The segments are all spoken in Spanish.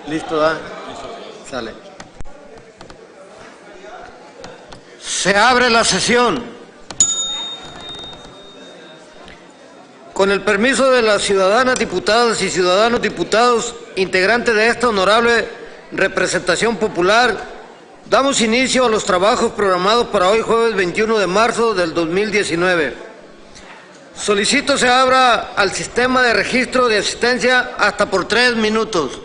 ¿Listo, da? Sale. Se abre la sesión. Con el permiso de las ciudadanas diputadas y ciudadanos diputados, integrantes de esta honorable representación popular, damos inicio a los trabajos programados para hoy, jueves 21 de marzo del 2019. Solicito se abra al sistema de registro de asistencia hasta por 3 minutos.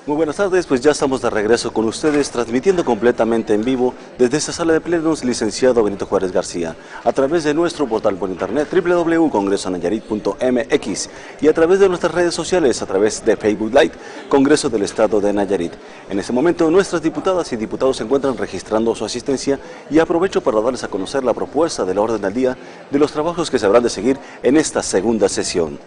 Muy buenas tardes, pues ya estamos de regreso con ustedes, transmitiendo completamente en vivo desde esta sala de plenos, licenciado Benito Juárez García, a través de nuestro portal por internet www.congresonayarit.mx y a través de nuestras redes sociales, a través de Facebook Live, Congreso del Estado de Nayarit. En este momento nuestras diputadas y diputados se encuentran registrando su asistencia y aprovecho para darles a conocer la propuesta del orden del día de los trabajos que se habrán de seguir en esta segunda sesión.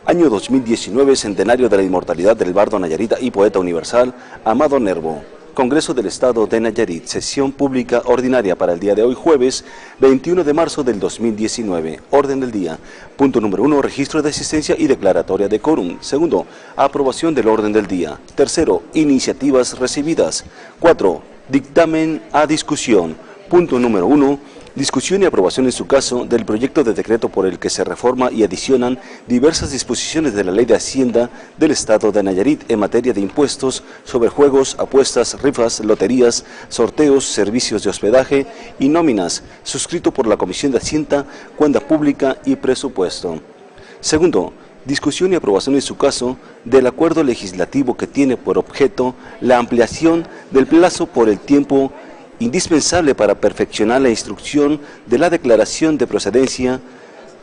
Año 2019, centenario de la inmortalidad del bardo nayarita y poeta universal, Amado Nervo. Congreso del Estado de Nayarit, sesión pública ordinaria para el día de hoy, jueves 21 de marzo del 2019. Orden del día. Punto número 1, registro de asistencia y declaratoria de quórum. Segundo, aprobación del orden del día. Tercero, iniciativas recibidas. 4, dictamen a discusión. Punto número 1, discusión y aprobación en su caso del proyecto de decreto por el que se reforma y adicionan diversas disposiciones de la Ley de Hacienda del Estado de Nayarit en materia de impuestos sobre juegos, apuestas, rifas, loterías, sorteos, servicios de hospedaje y nóminas, suscrito por la Comisión de Hacienda, Cuenta Pública y Presupuesto. Segundo, discusión y aprobación en su caso del acuerdo legislativo que tiene por objeto la ampliación del plazo por el tiempo indispensable para perfeccionar la instrucción de la declaración de procedencia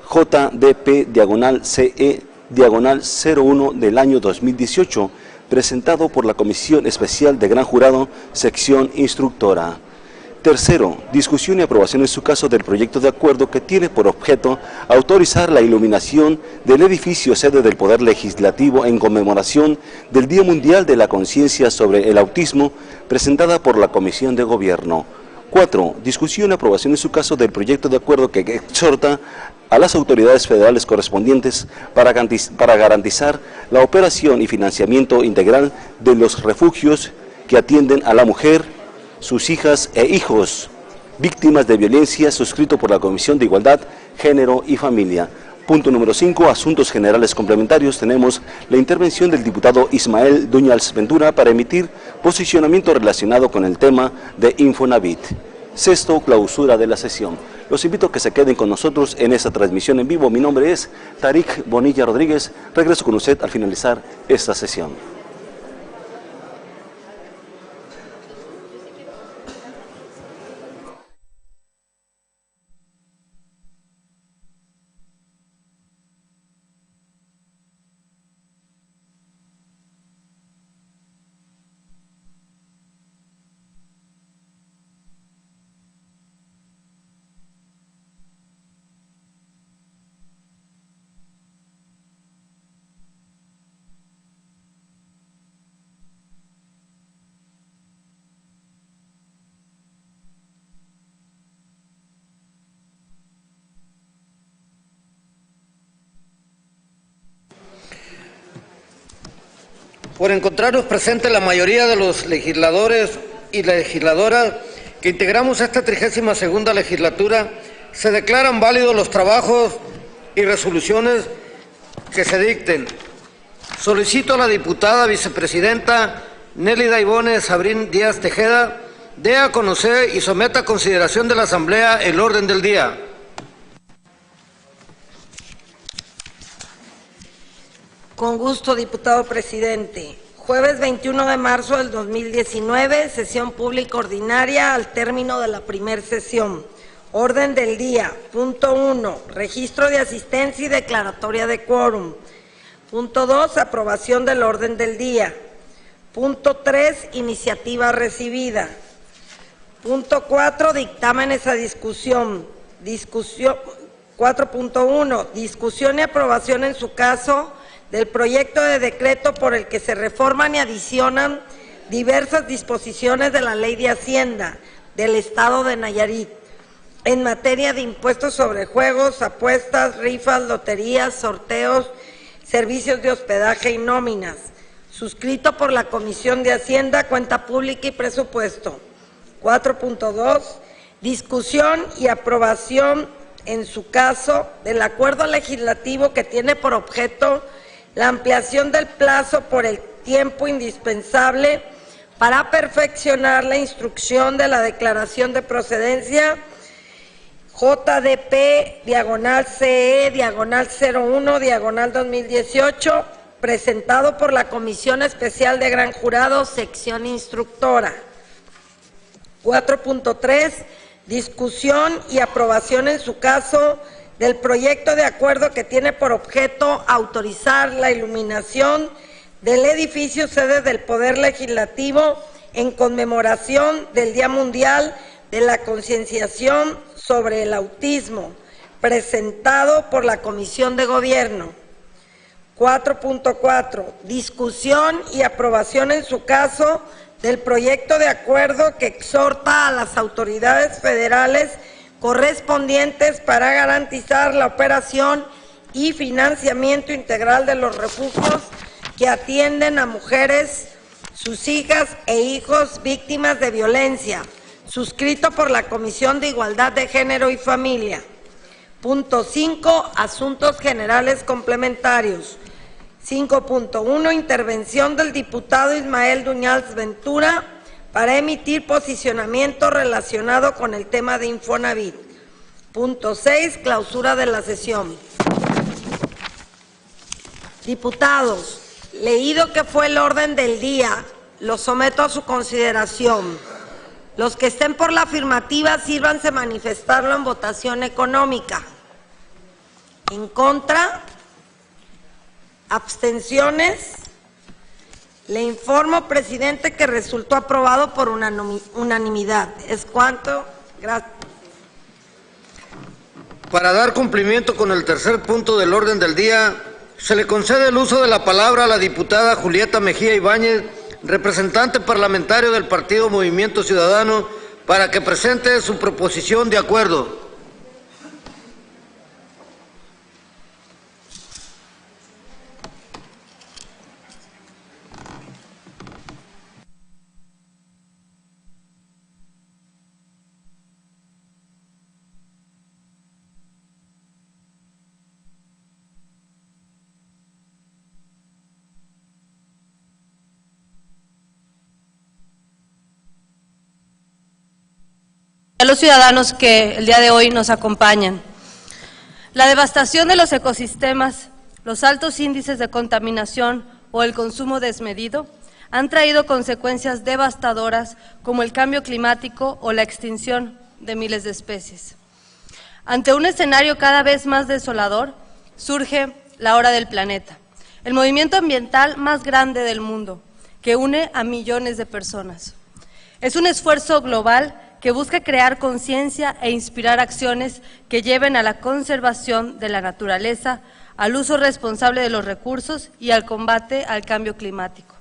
JDP-CE-01 del año 2018, presentado por la Comisión Especial de Gran Jurado, sección instructora. Tercero, discusión y aprobación en su caso del proyecto de acuerdo que tiene por objeto autorizar la iluminación del edificio sede del Poder Legislativo en conmemoración del Día Mundial de la Conciencia sobre el Autismo, presentada por la Comisión de Gobierno. 4. Discusión y aprobación en su caso del proyecto de acuerdo que exhorta a las autoridades federales correspondientes para garantizar la operación y financiamiento integral de los refugios que atienden a la mujer, sus hijas e hijos, víctimas de violencia, suscrito por la Comisión de Igualdad, Género y Familia. Punto número 5, asuntos generales complementarios. Tenemos la intervención del diputado Ismael Duñals Ventura para emitir posicionamiento relacionado con el tema de Infonavit. Sexto, clausura de la sesión. Los invito a que se queden con nosotros en esta transmisión en vivo. Mi nombre es Tarik Bonilla Rodríguez. Regreso con usted al finalizar esta sesión. Por encontrarnos presente la mayoría de los legisladores y legisladoras que integramos esta 32ª legislatura, se declaran válidos los trabajos y resoluciones que se dicten. Solicito a la diputada vicepresidenta Nélida Ivone Sabrín Díaz Tejeda dé a conocer y someta a consideración de la Asamblea el orden del día. Con gusto, diputado presidente. Jueves 21 de marzo del 2019, sesión pública ordinaria al término de la primera sesión. Orden del día. Punto 1, registro de asistencia y declaratoria de quórum. Punto 2, aprobación del orden del día. Punto 3, iniciativa recibida. Punto 4, dictámenes a discusión. 4.1. Discusión y aprobación en su caso del proyecto de decreto por el que se reforman y adicionan diversas disposiciones de la Ley de Hacienda del Estado de Nayarit en materia de impuestos sobre juegos, apuestas, rifas, loterías, sorteos, servicios de hospedaje y nóminas, suscrito por la Comisión de Hacienda, Cuenta Pública y Presupuesto. 4.2. Discusión y aprobación en su caso del acuerdo legislativo que tiene por objeto la ampliación del plazo por el tiempo indispensable para perfeccionar la instrucción de la declaración de procedencia JDP-CE-01-2018, presentado por la Comisión Especial de Gran Jurado, sección instructora. 4.3. Discusión y aprobación en su caso del proyecto de acuerdo que tiene por objeto autorizar la iluminación del edificio sede del Poder Legislativo en conmemoración del Día Mundial de la Concienciación sobre el Autismo, presentado por la Comisión de Gobierno. 4.4. Discusión y aprobación en su caso del proyecto de acuerdo que exhorta a las autoridades federales correspondientes para garantizar la operación y financiamiento integral de los refugios que atienden a mujeres, sus hijas e hijos víctimas de violencia, suscrito por la Comisión de Igualdad de Género y Familia. Punto 5. Asuntos generales complementarios. 5.1. Intervención del diputado Ismael Duñals Ventura para emitir posicionamiento relacionado con el tema de Infonavit. Punto 6. Clausura de la sesión. Diputados, leído que fue el orden del día, lo someto a su consideración. Los que estén por la afirmativa, sírvanse manifestarlo en votación económica. En contra, abstenciones. Le informo, presidente, que resultó aprobado por unanimidad. ¿Es cuanto? Gracias. Para dar cumplimiento con el tercer punto del orden del día, se le concede el uso de la palabra a la diputada Julieta Mejía Ibáñez, representante parlamentario del Partido Movimiento Ciudadano, para que presente su proposición de acuerdo. A los ciudadanos que el día de hoy nos acompañan. La devastación de los ecosistemas, los altos índices de contaminación o el consumo desmedido han traído consecuencias devastadoras como el cambio climático o la extinción de miles de especies. Ante un escenario cada vez más desolador, surge la Hora del Planeta, el movimiento ambiental más grande del mundo, que une a millones de personas. Es un esfuerzo global que busca crear conciencia e inspirar acciones que lleven a la conservación de la naturaleza, al uso responsable de los recursos y al combate al cambio climático.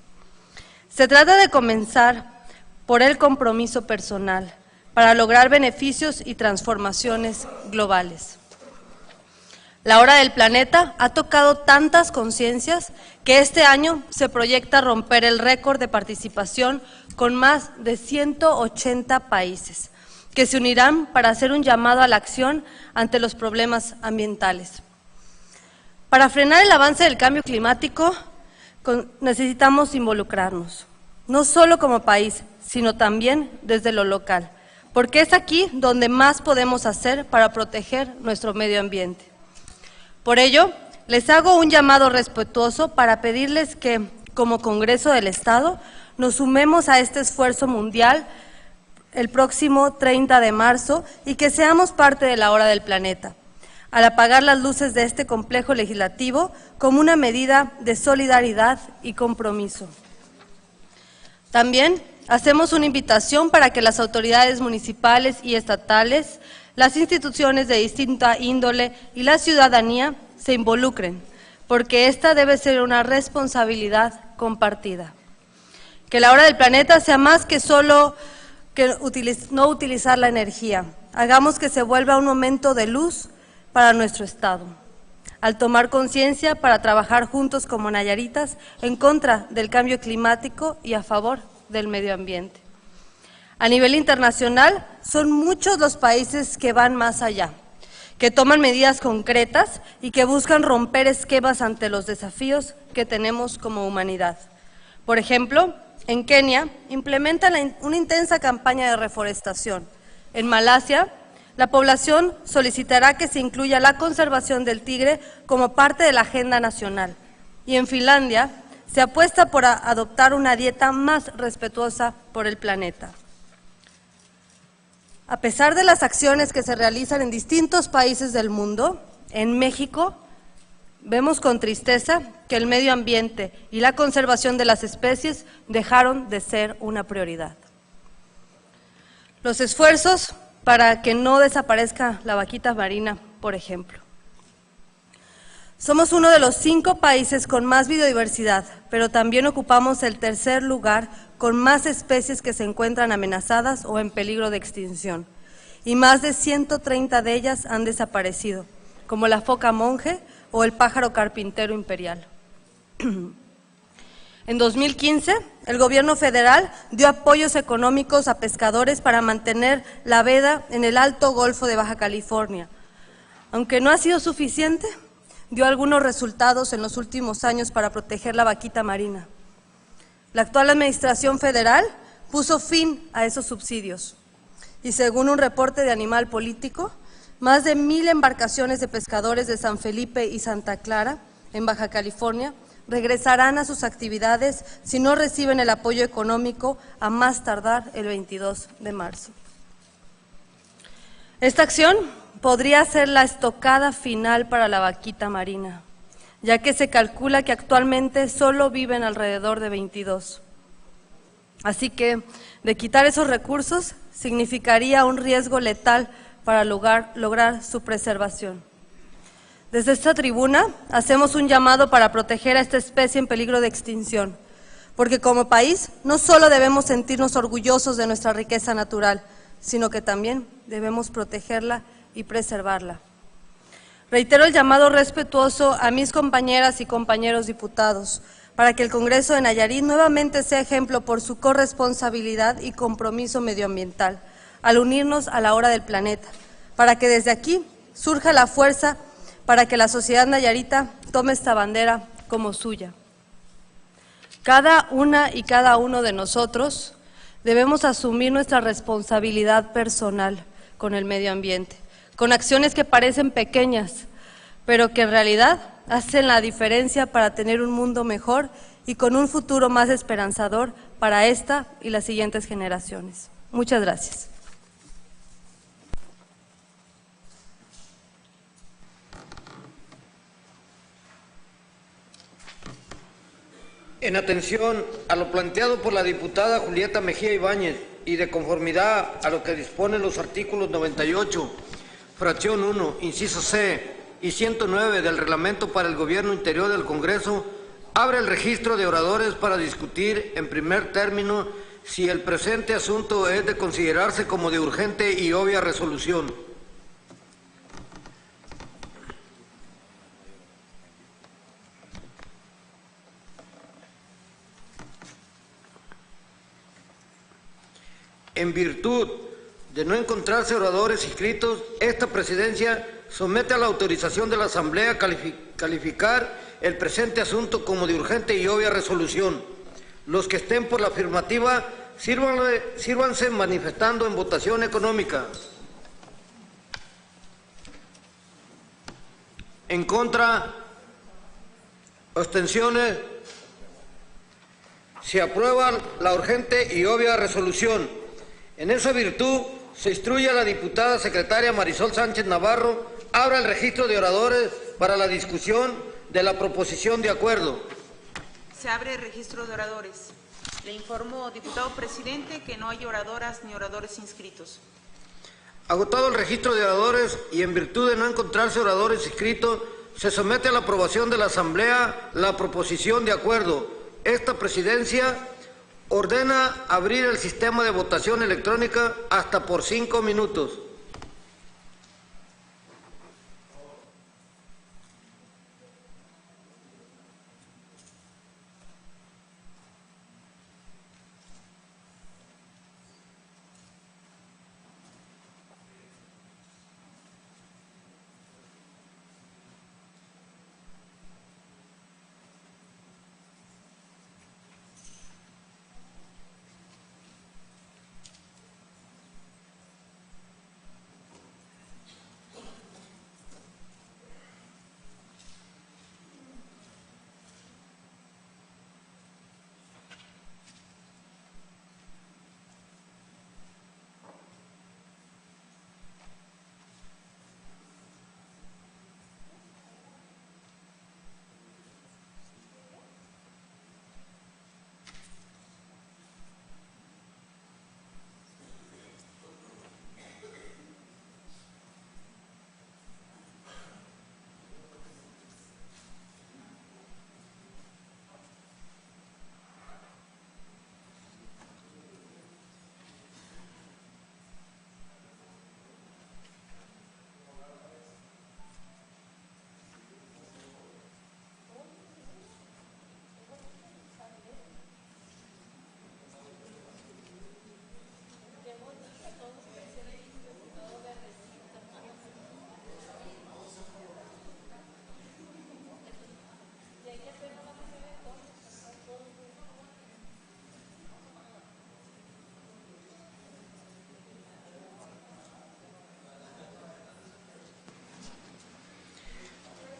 Se trata de comenzar por el compromiso personal para lograr beneficios y transformaciones globales. La Hora del Planeta ha tocado tantas conciencias que este año se proyecta romper el récord de participación con más de 180 países, que se unirán para hacer un llamado a la acción ante los problemas ambientales. Para frenar el avance del cambio climático, necesitamos involucrarnos, no solo como país, sino también desde lo local, porque es aquí donde más podemos hacer para proteger nuestro medio ambiente. Por ello, les hago un llamado respetuoso para pedirles que, como Congreso del Estado, nos sumemos a este esfuerzo mundial el próximo 30 de marzo y que seamos parte de la Hora del Planeta, al apagar las luces de este complejo legislativo como una medida de solidaridad y compromiso. También hacemos una invitación para que las autoridades municipales y estatales las instituciones de distinta índole y la ciudadanía se involucren, porque esta debe ser una responsabilidad compartida. Que la hora del planeta sea más que solo no utilizar la energía. Hagamos que se vuelva un momento de luz para nuestro Estado, al tomar conciencia para trabajar juntos como nayaritas en contra del cambio climático y a favor del medio ambiente. A nivel internacional, son muchos los países que van más allá, que toman medidas concretas y que buscan romper esquemas ante los desafíos que tenemos como humanidad. Por ejemplo, en Kenia implementan una intensa campaña de reforestación. En Malasia, la población solicitará que se incluya la conservación del tigre como parte de la agenda nacional. Y en Finlandia se apuesta por adoptar una dieta más respetuosa por el planeta. A pesar de las acciones que se realizan en distintos países del mundo, en México vemos con tristeza que el medio ambiente y la conservación de las especies dejaron de ser una prioridad. Los esfuerzos para que no desaparezca la vaquita marina, por ejemplo. Somos uno de los 5 países con más biodiversidad, pero también ocupamos el tercer lugar con más especies que se encuentran amenazadas o en peligro de extinción, y más de 130 de ellas han desaparecido, como la foca monje o el pájaro carpintero imperial. En 2015, el gobierno federal dio apoyos económicos a pescadores para mantener la veda en el Alto Golfo de Baja California. Aunque no ha sido suficiente, dio algunos resultados en los últimos años para proteger la vaquita marina. La actual administración federal puso fin a esos subsidios y según un reporte de Animal Político, más de 1,000 embarcaciones de pescadores de San Felipe y Santa Clara, en Baja California, regresarán a sus actividades si no reciben el apoyo económico a más tardar el 22 de marzo. Esta acción podría ser la estocada final para la vaquita marina, ya que se calcula que actualmente solo viven alrededor de 22. Así que, de quitar esos recursos, significaría un riesgo letal para lograr su preservación. Desde esta tribuna hacemos un llamado para proteger a esta especie en peligro de extinción, porque como país no solo debemos sentirnos orgullosos de nuestra riqueza natural, sino que también debemos protegerla y preservarla. Reitero el llamado respetuoso a mis compañeras y compañeros diputados para que el Congreso de Nayarit nuevamente sea ejemplo por su corresponsabilidad y compromiso medioambiental, al unirnos a la hora del planeta, para que desde aquí surja la fuerza para que la sociedad nayarita tome esta bandera como suya. Cada una y cada uno de nosotros debemos asumir nuestra responsabilidad personal con el medio ambiente, con acciones que parecen pequeñas, pero que en realidad hacen la diferencia para tener un mundo mejor y con un futuro más esperanzador para esta y las siguientes generaciones. Muchas gracias. En atención a lo planteado por la diputada Julieta Mejía Ibáñez y de conformidad a lo que disponen los artículos 98, fracción 1, inciso C y 109 del Reglamento para el Gobierno Interior del Congreso, abre el registro de oradores para discutir en primer término si el presente asunto es de considerarse como de urgente y obvia resolución. En virtud de no encontrarse oradores inscritos, esta presidencia somete a la autorización de la Asamblea a calificar el presente asunto como de urgente y obvia resolución. Los que estén por la afirmativa, sírvanse manifestando en votación económica. En contra, abstenciones. Se aprueba la urgente y obvia resolución. En esa virtud, se instruye a la diputada secretaria Marisol Sánchez Navarro, abra el registro de oradores para la discusión de la proposición de acuerdo. Se abre el registro de oradores. Le informo, diputado presidente, que no hay oradoras ni oradores inscritos. Agotado el registro de oradores y en virtud de no encontrarse oradores inscritos, se somete a la aprobación de la Asamblea la proposición de acuerdo. Esta presidencia ordena abrir el sistema de votación electrónica hasta por 5 minutos.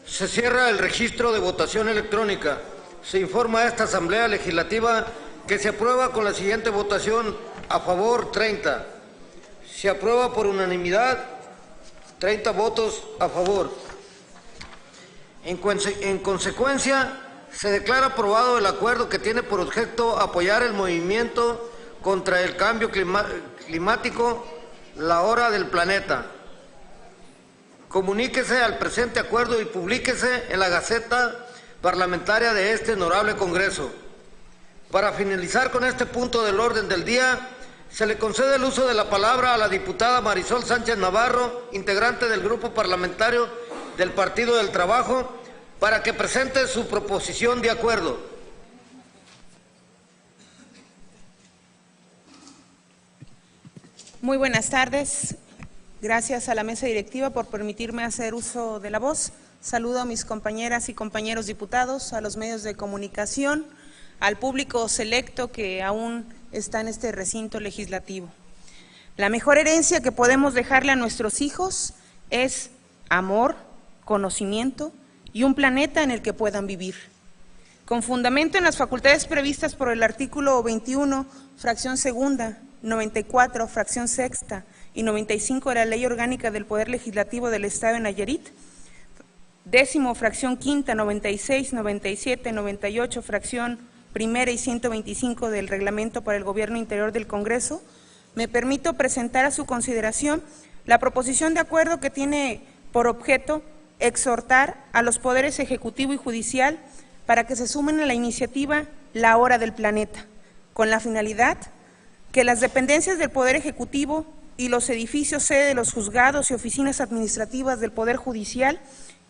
Se cierra el registro de votación electrónica. Se informa a esta Asamblea Legislativa que se aprueba con la siguiente votación: a favor 30. Se aprueba por unanimidad, 30 votos a favor. En consecuencia, se declara aprobado el acuerdo que tiene por objeto apoyar el movimiento contra el cambio climático, la hora del planeta. Comuníquese al presente acuerdo y publíquese en la Gaceta Parlamentaria de este honorable Congreso. Para finalizar con este punto del orden del día, se le concede el uso de la palabra a la diputada Marisol Sánchez Navarro, integrante del Grupo Parlamentario del Partido del Trabajo, para que presente su proposición de acuerdo. Muy buenas tardes. Gracias a la mesa directiva por permitirme hacer uso de la voz. Saludo a mis compañeras y compañeros diputados, a los medios de comunicación, al público selecto que aún está en este recinto legislativo. La mejor herencia que podemos dejarle a nuestros hijos es amor, conocimiento y un planeta en el que puedan vivir. Con fundamento en las facultades previstas por el artículo 21, fracción segunda, 94, fracción sexta y 95 de la Ley Orgánica del Poder Legislativo del Estado de Nayarit, décimo, fracción quinta, 96, 97, 98, fracción primera y 125 del Reglamento para el Gobierno Interior del Congreso, me permito presentar a su consideración la proposición de acuerdo que tiene por objeto exhortar a los poderes ejecutivo y judicial para que se sumen a la iniciativa La Hora del Planeta, con la finalidad que las dependencias del Poder Ejecutivo y los edificios sede de los juzgados y oficinas administrativas del Poder Judicial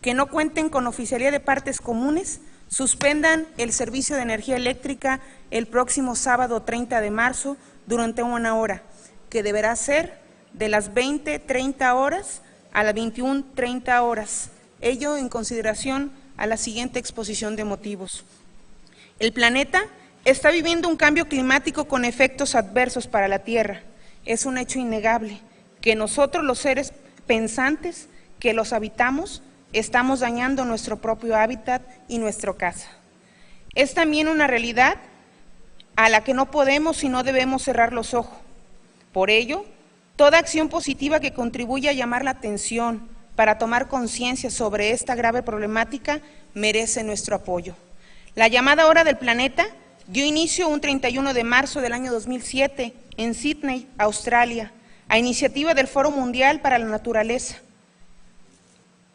que no cuenten con oficialía de partes comunes suspendan el servicio de energía eléctrica el próximo sábado 30 de marzo durante 1 hora, que deberá ser de las 20:30 horas a las 21:30 horas. Ello en consideración a la siguiente exposición de motivos. El planeta está viviendo un cambio climático con efectos adversos para la Tierra. Es un hecho innegable que nosotros, los seres pensantes que los habitamos, estamos dañando nuestro propio hábitat y nuestra casa. Es también una realidad a la que no podemos y no debemos cerrar los ojos. Por ello, toda acción positiva que contribuya a llamar la atención para tomar conciencia sobre esta grave problemática merece nuestro apoyo. La llamada Hora del Planeta dio inicio un 31 de marzo del año 2007 en Sydney, Australia, a iniciativa del Foro Mundial para la Naturaleza.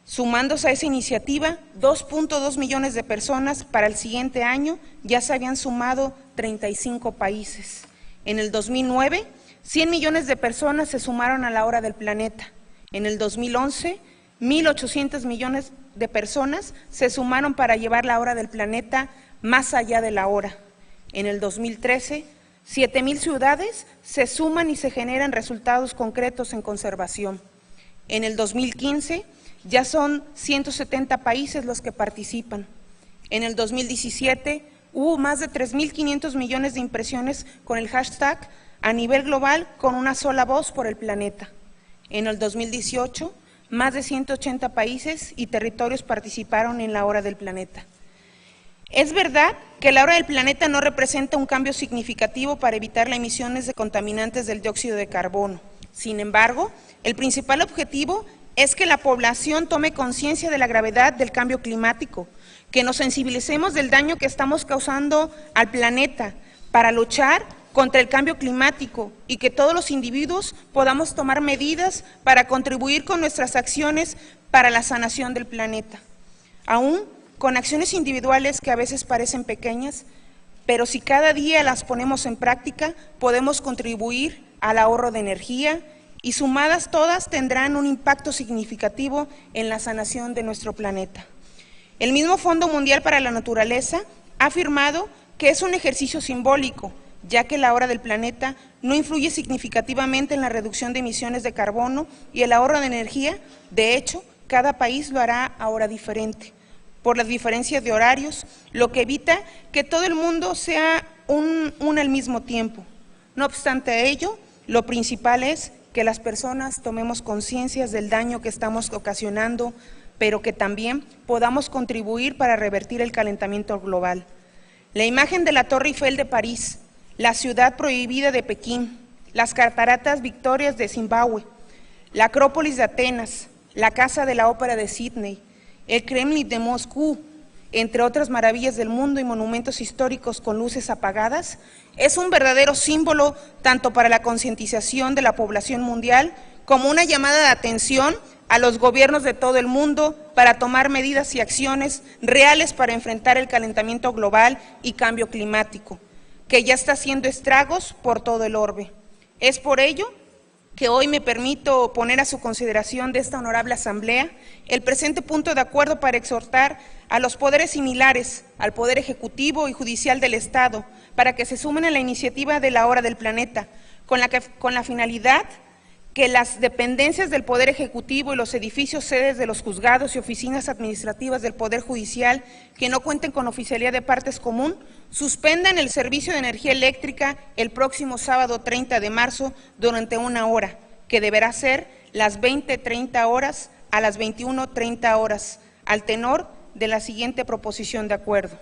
Sumándose a esa iniciativa, 2.2 millones de personas. Para el siguiente año ya se habían sumado 35 países. En el 2009, 100 millones de personas se sumaron a la Hora del Planeta. En el 2011, 1.800 millones de personas se sumaron para llevar la Hora del Planeta más allá de la hora. En el 2013, 7,000 ciudades se suman y se generan resultados concretos en conservación. En el 2015, ya son 170 países los que participan. En el 2017 hubo más de 3.500 millones de impresiones con el hashtag a nivel global con una sola voz por el planeta. En el 2018, más de 180 países y territorios participaron en la Hora del Planeta. Es verdad que la Hora del Planeta no representa un cambio significativo para evitar las emisiones de contaminantes del dióxido de carbono. Sin embargo, el principal objetivo es que la población tome conciencia de la gravedad del cambio climático, que nos sensibilicemos del daño que estamos causando al planeta para luchar contra el cambio climático y que todos los individuos podamos tomar medidas para contribuir con nuestras acciones para la sanación del planeta. Aún con acciones individuales que a veces parecen pequeñas, pero si cada día las ponemos en práctica, podemos contribuir al ahorro de energía y sumadas todas tendrán un impacto significativo en la sanación de nuestro planeta. El mismo Fondo Mundial para la Naturaleza ha afirmado que es un ejercicio simbólico, ya que la Hora del Planeta no influye significativamente en la reducción de emisiones de carbono y el ahorro de energía. De hecho, cada país lo hará a hora diferente, por las diferencias de horarios, lo que evita que todo el mundo sea un al mismo tiempo. No obstante ello, lo principal es que las personas tomemos conciencia del daño que estamos ocasionando, pero que también podamos contribuir para revertir el calentamiento global. La imagen de la Torre Eiffel de París, la ciudad prohibida de Pekín, las cataratas Victorias de Zimbabue, la Acrópolis de Atenas, la Casa de la Ópera de Sydney, el Kremlin de Moscú, entre otras maravillas del mundo y monumentos históricos con luces apagadas, es un verdadero símbolo tanto para la concientización de la población mundial como una llamada de atención a los gobiernos de todo el mundo para tomar medidas y acciones reales para enfrentar el calentamiento global y cambio climático, que ya está haciendo estragos por todo el orbe. Es por ello que hoy me permito poner a su consideración de esta honorable Asamblea el presente punto de acuerdo para exhortar a los poderes similares, al Poder Ejecutivo y Judicial del Estado, para que se sumen a la iniciativa de la Hora del Planeta, con la finalidad que las dependencias del Poder Ejecutivo y los edificios sedes de los juzgados y oficinas administrativas del Poder Judicial que no cuenten con oficialía de partes común, suspendan el servicio de energía eléctrica el próximo sábado 30 de marzo durante 1 hora, que deberá ser las 20:30 horas a las 21:30 horas, al tenor de la siguiente proposición de acuerdo.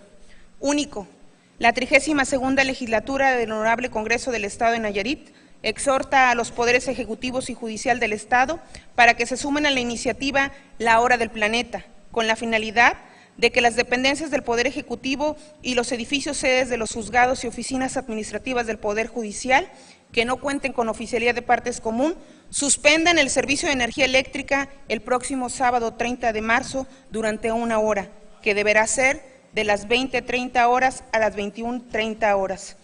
Único, la 32ª legislatura del Honorable Congreso del Estado de Nayarit exhorta a los poderes ejecutivos y judicial del Estado para que se sumen a la iniciativa La Hora del Planeta, con la finalidad de que las dependencias del Poder Ejecutivo y los edificios sedes de los juzgados y oficinas administrativas del Poder Judicial que no cuenten con oficialía de partes común suspendan el servicio de energía eléctrica el próximo sábado 30 de marzo durante 1 hora, que deberá ser de las 20:30 horas a las 21:30 horas.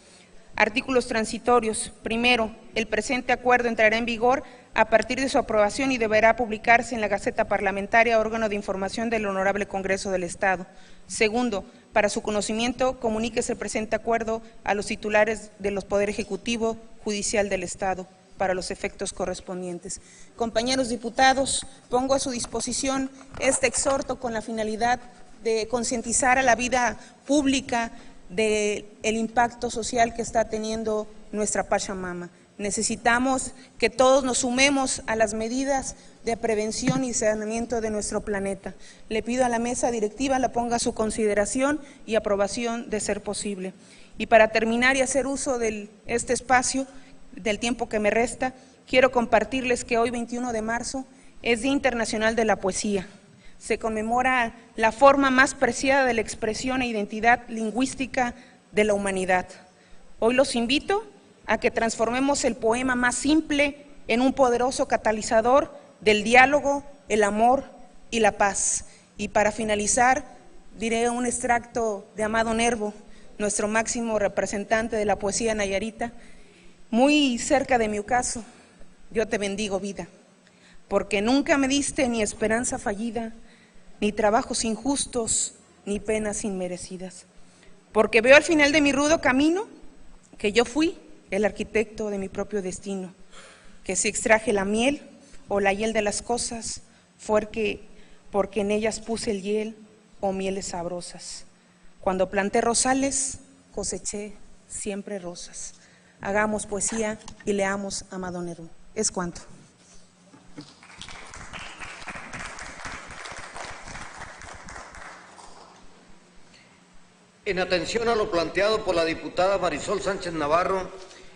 Artículos transitorios. Primero, el presente acuerdo entrará en vigor a partir de su aprobación y deberá publicarse en la Gaceta Parlamentaria, órgano de información del Honorable Congreso del Estado. Segundo, para su conocimiento, comuníquese el presente acuerdo a los titulares de los Poder Ejecutivo, Judicial del Estado, para los efectos correspondientes. Compañeros diputados, pongo a su disposición este exhorto con la finalidad de concientizar a la vida pública del impacto social que está teniendo nuestra Pachamama. Necesitamos que todos nos sumemos a las medidas de prevención y saneamiento de nuestro planeta. Le pido a la mesa directiva la ponga a su consideración y aprobación de ser posible. Y para terminar y hacer uso de este espacio, del tiempo que me resta, quiero compartirles que hoy, 21 de marzo, es Día Internacional de la Poesía. Se conmemora la forma más preciada de la expresión e identidad lingüística de la humanidad. Hoy los invito a que transformemos el poema más simple en un poderoso catalizador del diálogo, el amor y la paz. Y para finalizar, diré un extracto de Amado Nervo, nuestro máximo representante de la poesía nayarita, muy cerca de mi ocaso: yo te bendigo, vida, porque nunca me diste ni esperanza fallida, ni trabajos injustos, ni penas inmerecidas. Porque veo al final de mi rudo camino que yo fui el arquitecto de mi propio destino, que si extraje la miel o la hiel de las cosas, fue porque en ellas puse el hiel o mieles sabrosas. Cuando planté rosales, coseché siempre rosas. Hagamos poesía y leamos a Amado Nervo. Es cuanto. En atención a lo planteado por la diputada Marisol Sánchez Navarro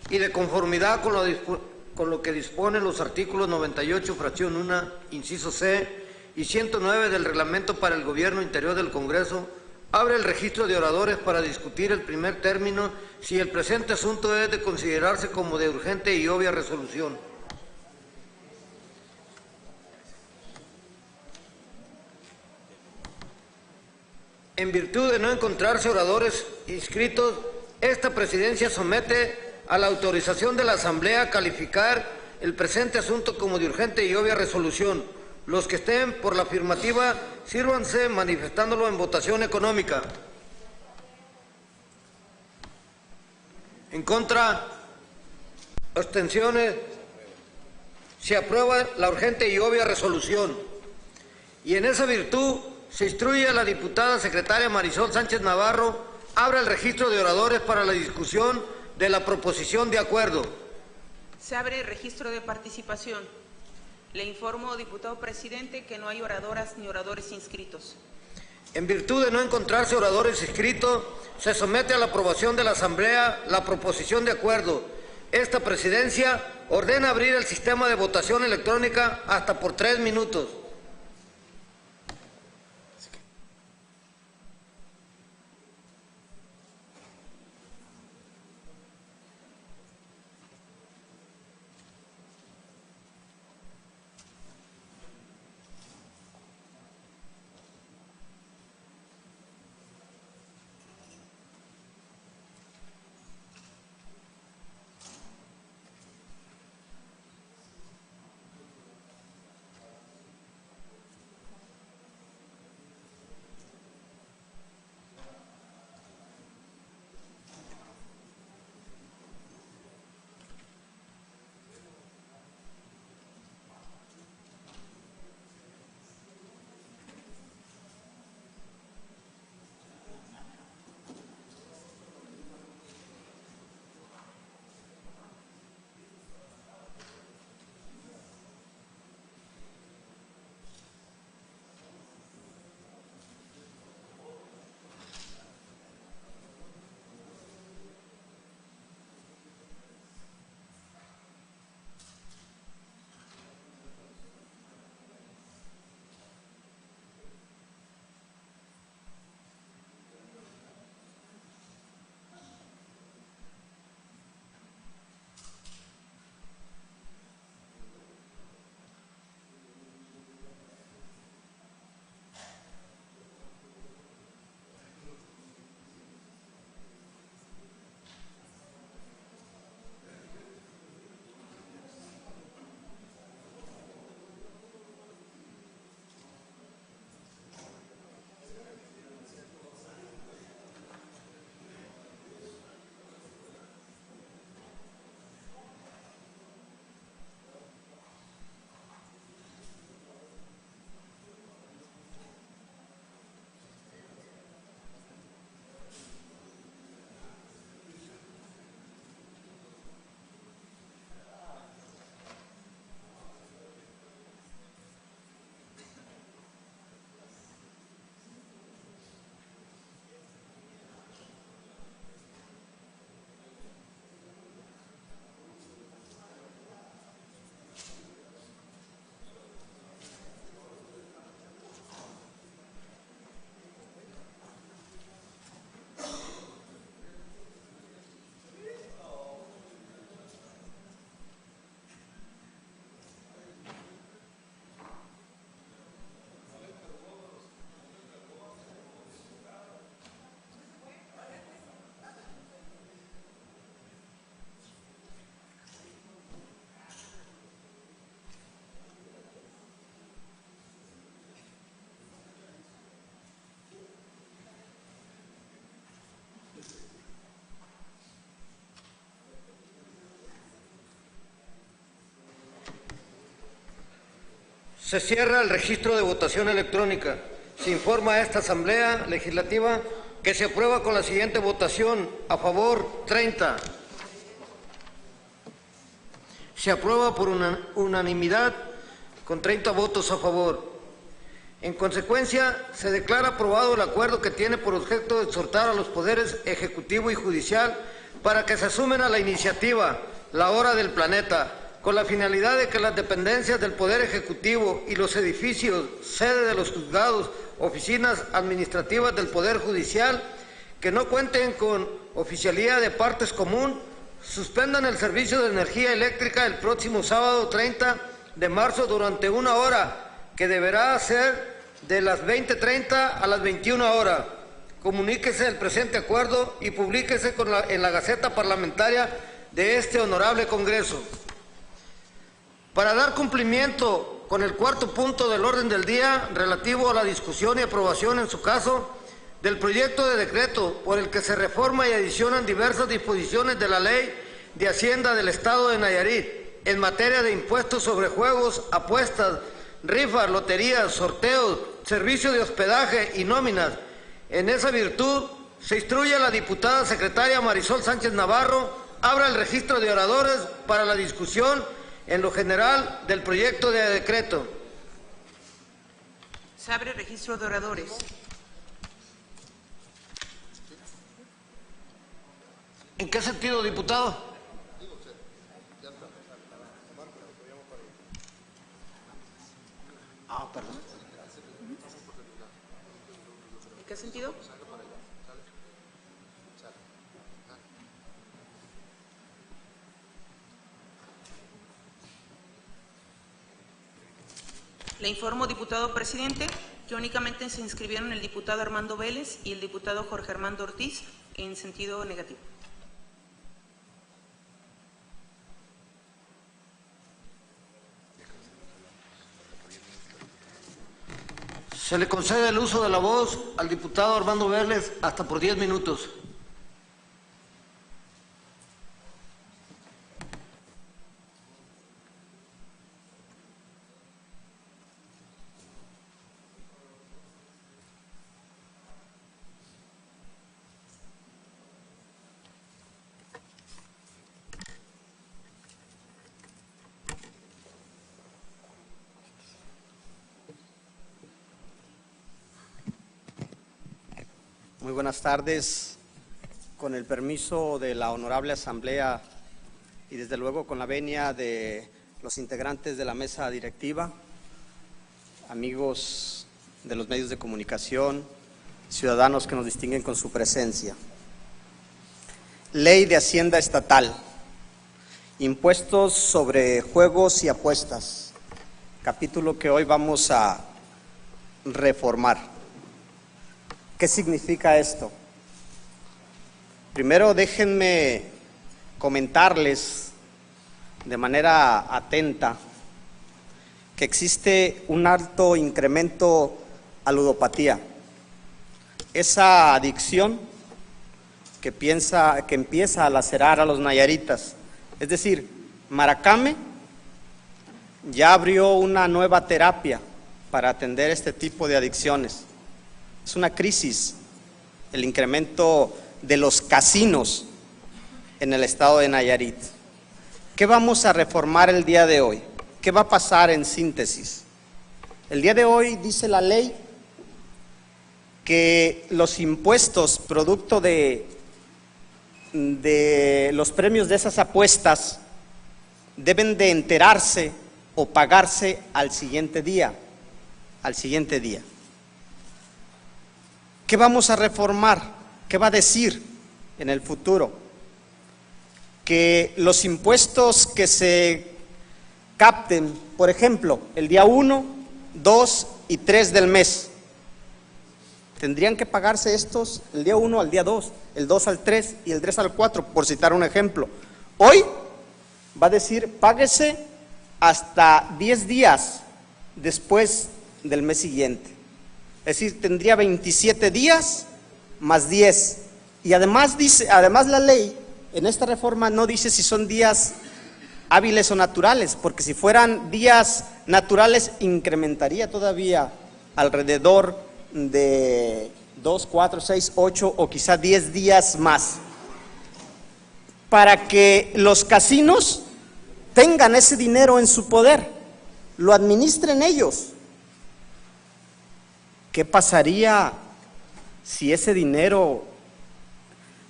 y de conformidad con lo que disponen los artículos 98, fracción 1, inciso C, y 109 del Reglamento para el Gobierno Interior del Congreso, abre el registro de oradores para discutir el primer término si el presente asunto es de considerarse como de urgente y obvia resolución. En virtud de no encontrarse oradores inscritos, esta presidencia somete a la autorización de la Asamblea a calificar el presente asunto como de urgente y obvia resolución. Los que estén por la afirmativa, sírvanse manifestándolo en votación económica. En contra, abstenciones, se aprueba la urgente y obvia resolución. Y en esa virtud se instruye a la diputada secretaria Marisol Sánchez Navarro abra el registro de oradores para la discusión de la proposición de acuerdo. Se abre el registro de participación. Le informo, diputado presidente, que no hay oradoras ni oradores inscritos. En virtud de no encontrarse oradores inscritos, se somete a la aprobación de la Asamblea la proposición de acuerdo. Esta presidencia ordena abrir el sistema de votación electrónica hasta por 3 minutos. Se cierra el registro de votación electrónica. Se informa a esta Asamblea Legislativa que se aprueba con la siguiente votación: a favor 30. Se aprueba por unanimidad con 30 votos a favor. En consecuencia, se declara aprobado el acuerdo que tiene por objeto exhortar a los poderes ejecutivo y judicial para que se asumen a la iniciativa La Hora del Planeta, con la finalidad de que las dependencias del Poder Ejecutivo y los edificios, sede de los juzgados, oficinas administrativas del Poder Judicial, que no cuenten con oficialía de partes común, suspendan el servicio de energía eléctrica el próximo sábado 30 de marzo durante 1 hora, que deberá ser de las 20:30 a las 21 horas. Comuníquese el presente acuerdo y publíquese en la Gaceta Parlamentaria de este honorable Congreso. Para dar cumplimiento con el cuarto punto del orden del día, relativo a la discusión y aprobación, en su caso, del proyecto de decreto por el que se reforma y adicionan diversas disposiciones de la Ley de Hacienda del Estado de Nayarit en materia de impuestos sobre juegos, apuestas, rifas, loterías, sorteos, servicio de hospedaje y nóminas. En esa virtud, se instruye a la diputada secretaria Marisol Sánchez Navarro abra el registro de oradores para la discusión en lo general del proyecto de decreto. Se abre registro de oradores. ¿En qué sentido, diputado? Perdón. ¿En qué sentido? Le informo, diputado presidente, que únicamente se inscribieron el diputado Armando Vélez y el diputado Jorge Armando Ortiz en sentido negativo. Se le concede el uso de la voz al diputado Armando Vélez hasta por 10 minutos. Muy buenas tardes. Con el permiso de la Honorable Asamblea y desde luego con la venia de los integrantes de la mesa directiva, amigos de los medios de comunicación, ciudadanos que nos distinguen con su presencia. Ley de Hacienda Estatal, impuestos sobre juegos y apuestas, capítulo que hoy vamos a reformar. ¿Qué significa esto? Primero déjenme comentarles de manera atenta que existe un alto incremento a ludopatía. Esa adicción que empieza a lacerar a los nayaritas. Es decir, Maracame ya abrió una nueva terapia para atender este tipo de adicciones. Es una crisis el incremento de los casinos en el estado de Nayarit. ¿Qué vamos a reformar el día de hoy? ¿Qué va a pasar en síntesis? El día de hoy dice la ley que los impuestos producto de los premios de esas apuestas deben de enterarse o pagarse al siguiente día. ¿Qué vamos a reformar? ¿Qué va a decir en el futuro? Que los impuestos que se capten, por ejemplo, el día 1, 2 y 3 del mes, tendrían que pagarse estos el día 1 al día 2, el 2 al 3 y el 3 al 4, por citar un ejemplo. Hoy va a decir, páguese hasta 10 días después del mes siguiente. Es decir, tendría 27 días más 10. Y además la ley en esta reforma no dice si son días hábiles o naturales, porque si fueran días naturales incrementaría todavía alrededor de 2, 4, 6, 8 o quizá 10 días más, para que los casinos tengan ese dinero en su poder, lo administren ellos. ¿Qué pasaría si ese dinero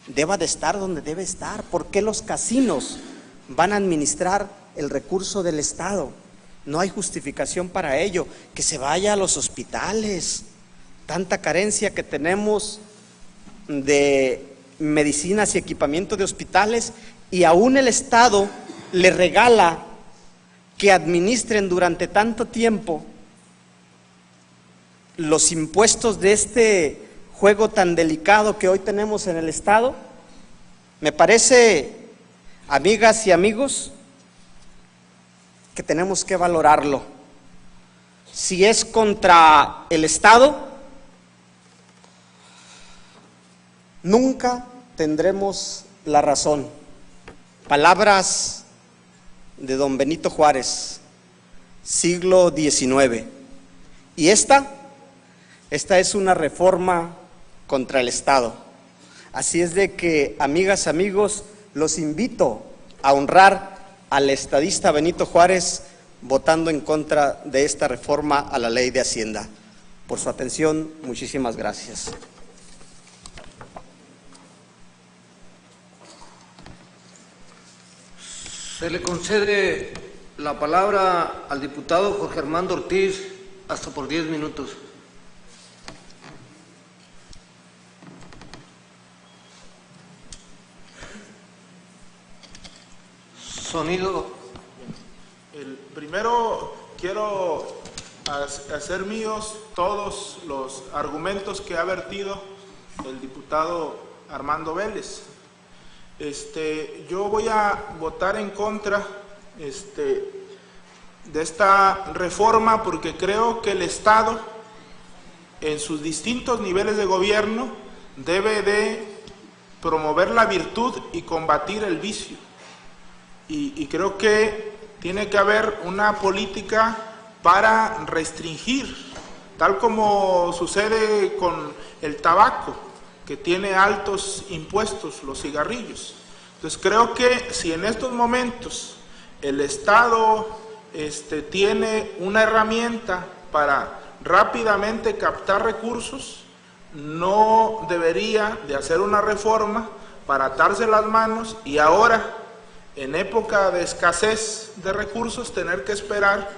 deba de estar donde debe estar? ¿Por qué los casinos van a administrar el recurso del Estado? No hay justificación para ello. Que se vaya a los hospitales. Tanta carencia que tenemos de medicinas y equipamiento de hospitales, y aún el Estado le regala que administren durante tanto tiempo los impuestos de este juego tan delicado que hoy tenemos en el Estado. Me parece, amigas y amigos, que tenemos que valorarlo. Si es contra el Estado, nunca tendremos la razón. Palabras de don Benito Juárez, siglo XIX. Y esta es una reforma contra el Estado. Así es de que, amigas, amigos, los invito a honrar al estadista Benito Juárez votando en contra de esta reforma a la Ley de Hacienda. Por su atención, muchísimas gracias. Se le concede la palabra al diputado Jorge Armando Ortiz, hasta por 10 minutos. Sonido. Primero quiero hacer míos todos los argumentos que ha vertido el diputado Armando Vélez. Yo voy a votar en contra de esta reforma porque creo que el Estado, en sus distintos niveles de gobierno, debe de promover la virtud y combatir el vicio. Y creo que tiene que haber una política para restringir, tal como sucede con el tabaco, que tiene altos impuestos, los cigarrillos. Entonces creo que si en estos momentos el Estado tiene una herramienta para rápidamente captar recursos, no debería de hacer una reforma para atarse las manos y ahora, en época de escasez de recursos, tener que esperar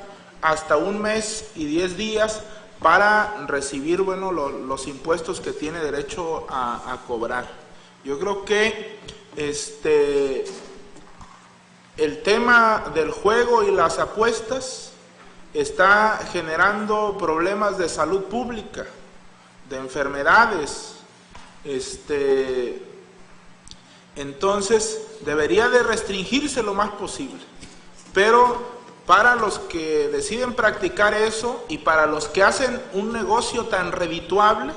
hasta 1 mes y 10 días para recibir, los impuestos que tiene derecho a cobrar. Yo creo que el tema del juego y las apuestas está generando problemas de salud pública, de enfermedades, entonces debería de restringirse lo más posible, pero para los que deciden practicar eso y para los que hacen un negocio tan redituable,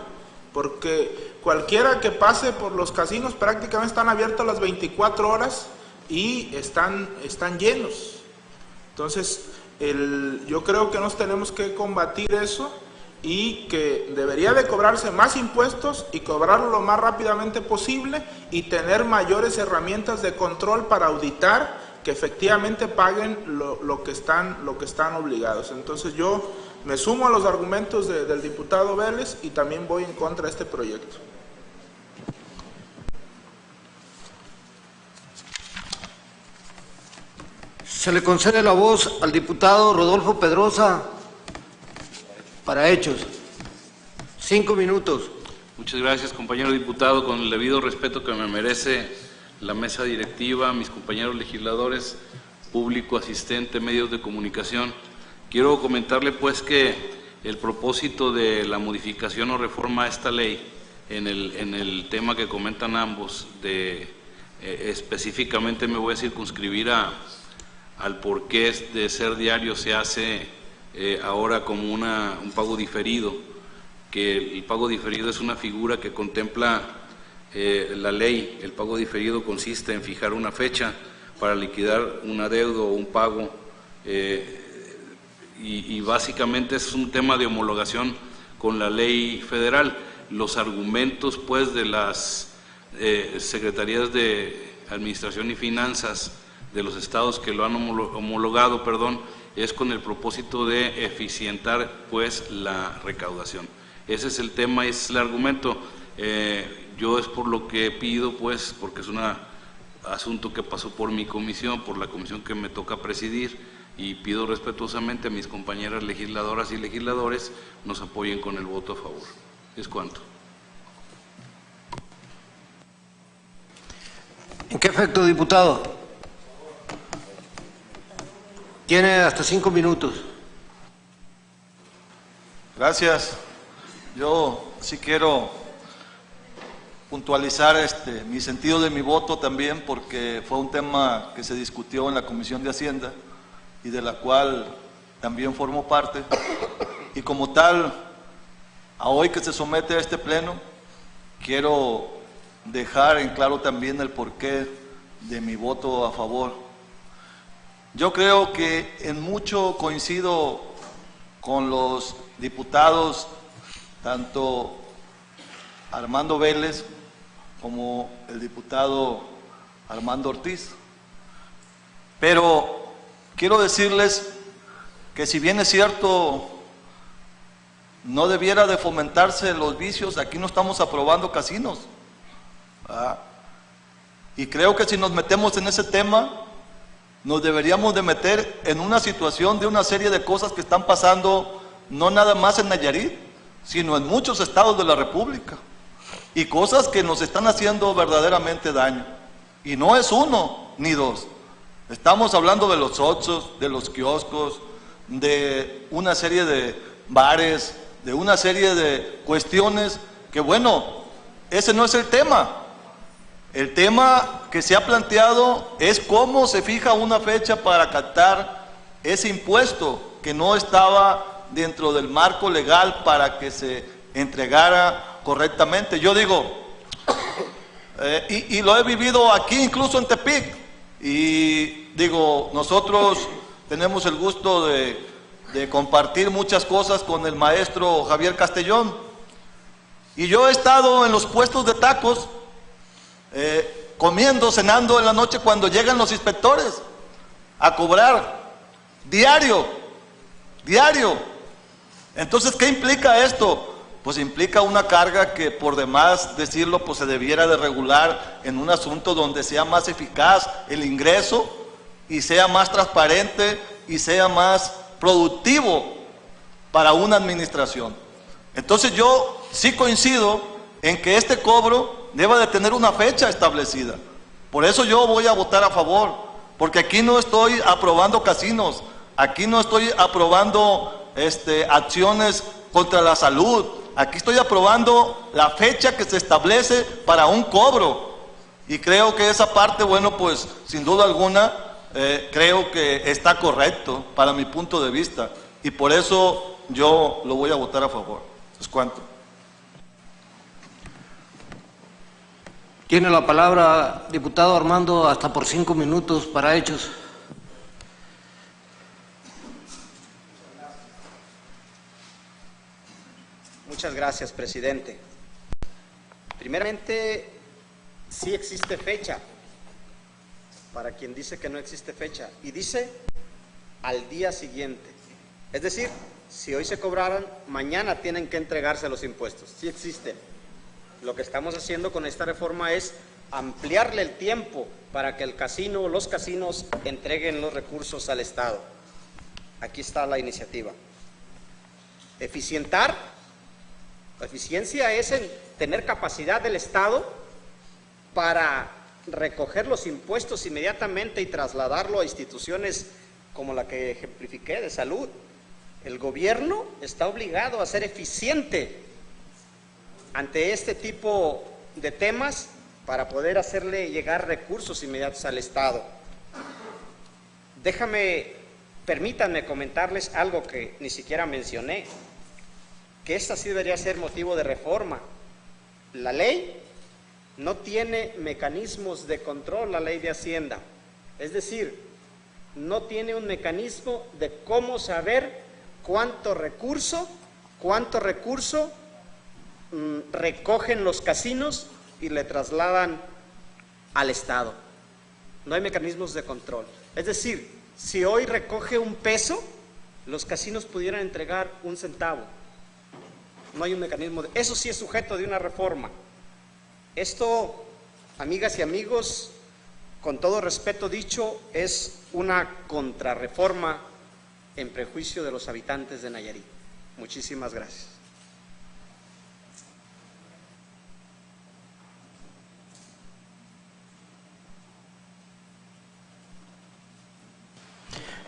porque cualquiera que pase por los casinos prácticamente están abiertos las 24 horas y están llenos. Entonces yo creo que nos tenemos que combatir eso y que debería de cobrarse más impuestos y cobrarlo lo más rápidamente posible y tener mayores herramientas de control para auditar que efectivamente paguen lo que están obligados. Entonces yo me sumo a los argumentos del diputado Vélez y también voy en contra de este proyecto. Se le concede la voz al diputado Rodolfo Pedrosa para hechos. 5 minutos. Muchas gracias, compañero diputado. Con el debido respeto que me merece la mesa directiva, mis compañeros legisladores, público asistente, medios de comunicación, quiero comentarle pues que el propósito de la modificación o reforma a esta ley en el tema que comentan ambos, específicamente me voy a circunscribir al porqué de ser diario se hace ahora como un pago diferido, que el pago diferido es una figura que contempla la ley. El pago diferido consiste en fijar una fecha para liquidar un adeudo o un pago y básicamente es un tema de homologación con la ley federal. Los argumentos pues de las secretarías de Administración y Finanzas de los estados que lo han homologado, es con el propósito de eficientar pues la recaudación. Ese es el tema, ese es el argumento. Yo es por lo que pido, pues, porque es un asunto que pasó por mi comisión, por la comisión que me toca presidir, y pido respetuosamente a mis compañeras legisladoras y legisladores nos apoyen con el voto a favor. Es cuanto. ¿En qué efecto, diputado? Tiene hasta 5 minutos. Gracias. Yo sí quiero puntualizar mi sentido de mi voto también, porque fue un tema que se discutió en la Comisión de Hacienda y de la cual también formo parte, y como tal, a hoy que se somete a este pleno, quiero dejar en claro también el porqué de mi voto a favor. Yo creo que en mucho coincido con los diputados, tanto Armando Vélez como el diputado Armando Ortiz, pero quiero decirles que si bien es cierto, no debiera de fomentarse los vicios, aquí no estamos aprobando casinos, ¿verdad? Y creo que si nos metemos en ese tema, nos deberíamos de meter en una situación de una serie de cosas que están pasando, no nada más en Nayarit, sino en muchos estados de la República, y cosas que nos están haciendo verdaderamente daño, y no es uno ni dos. Estamos hablando de los oxxos, de los kioscos, de una serie de bares, de una serie de cuestiones que, bueno, ese no es el tema. El tema que se ha planteado es cómo se fija una fecha para captar ese impuesto que no estaba dentro del marco legal para que se entregara correctamente. Yo digo, y lo he vivido aquí, incluso en Tepic, y digo, nosotros tenemos el gusto de compartir muchas cosas con el maestro Javier Castellón, y yo he estado en los puestos de tacos, comiendo, cenando en la noche cuando llegan los inspectores a cobrar diario. Entonces, ¿qué implica esto? Pues implica una carga que, por demás decirlo, pues se debiera de regular en un asunto donde sea más eficaz el ingreso y sea más transparente y sea más productivo para una administración. Entonces yo sí coincido en que este cobro deba de tener una fecha establecida. Por eso yo voy a votar a favor, porque aquí no estoy aprobando casinos, aquí no estoy aprobando acciones contra la salud, aquí estoy aprobando la fecha que se establece para un cobro, y creo que esa parte, bueno, pues sin duda alguna, creo que está correcto para mi punto de vista, y por eso yo lo voy a votar a favor. ¿Es cuánto? Tiene la palabra, diputado Armando, hasta por 5 minutos para hechos. Muchas gracias, presidente. Primeramente, sí existe fecha, para quien dice que no existe fecha, y dice al día siguiente. Es decir, si hoy se cobraran, mañana tienen que entregarse los impuestos. Sí existe. Lo que estamos haciendo con esta reforma es ampliarle el tiempo para que el casino o los casinos entreguen los recursos al Estado. Aquí está la iniciativa. Eficientar. La eficiencia es en tener capacidad del Estado para recoger los impuestos inmediatamente y trasladarlo a instituciones como la que ejemplifiqué de salud. El gobierno está obligado a ser eficiente ante este tipo de temas para poder hacerle llegar recursos inmediatos al Estado. Permítanme comentarles algo que ni siquiera mencioné, que esta sí debería ser motivo de reforma. La ley no tiene mecanismos de control, la ley de Hacienda. Es decir, no tiene un mecanismo de cómo saber cuánto recurso recogen los casinos y le trasladan al Estado. No hay mecanismos de control. Es decir, si hoy recoge un peso, los casinos pudieran entregar un centavo. No hay un mecanismo de... Eso sí es sujeto de una reforma. Esto, amigas y amigos, con todo respeto dicho, es una contrarreforma en prejuicio de los habitantes de Nayarit. Muchísimas gracias.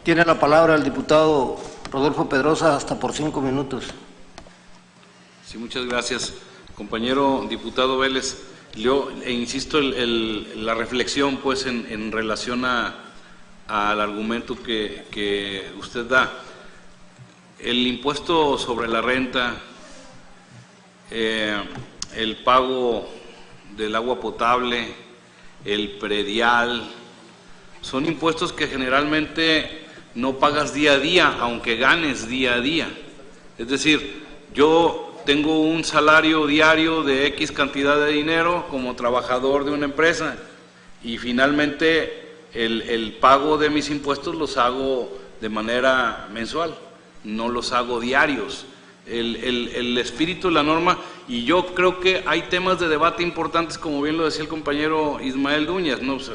Tiene la palabra el diputado Rodolfo Pedrosa, hasta por 5 minutos. Sí, muchas gracias. Compañero diputado Vélez, yo insisto la reflexión pues en relación al argumento que usted da. El impuesto sobre la renta, el pago del agua potable, el predial, son impuestos que generalmente no pagas día a día, aunque ganes día a día. Es decir, yo tengo un salario diario de X cantidad de dinero como trabajador de una empresa y finalmente el pago de mis impuestos los hago de manera mensual, no los hago diarios. El espíritu de la norma, y yo creo que hay temas de debate importantes, como bien lo decía el compañero Ismael Dueñas, ¿no? O sea,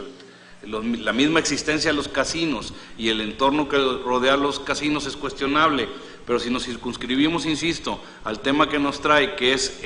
la misma existencia de los casinos y el entorno que rodea a los casinos es cuestionable, pero si nos circunscribimos, insisto, al tema que nos trae, que es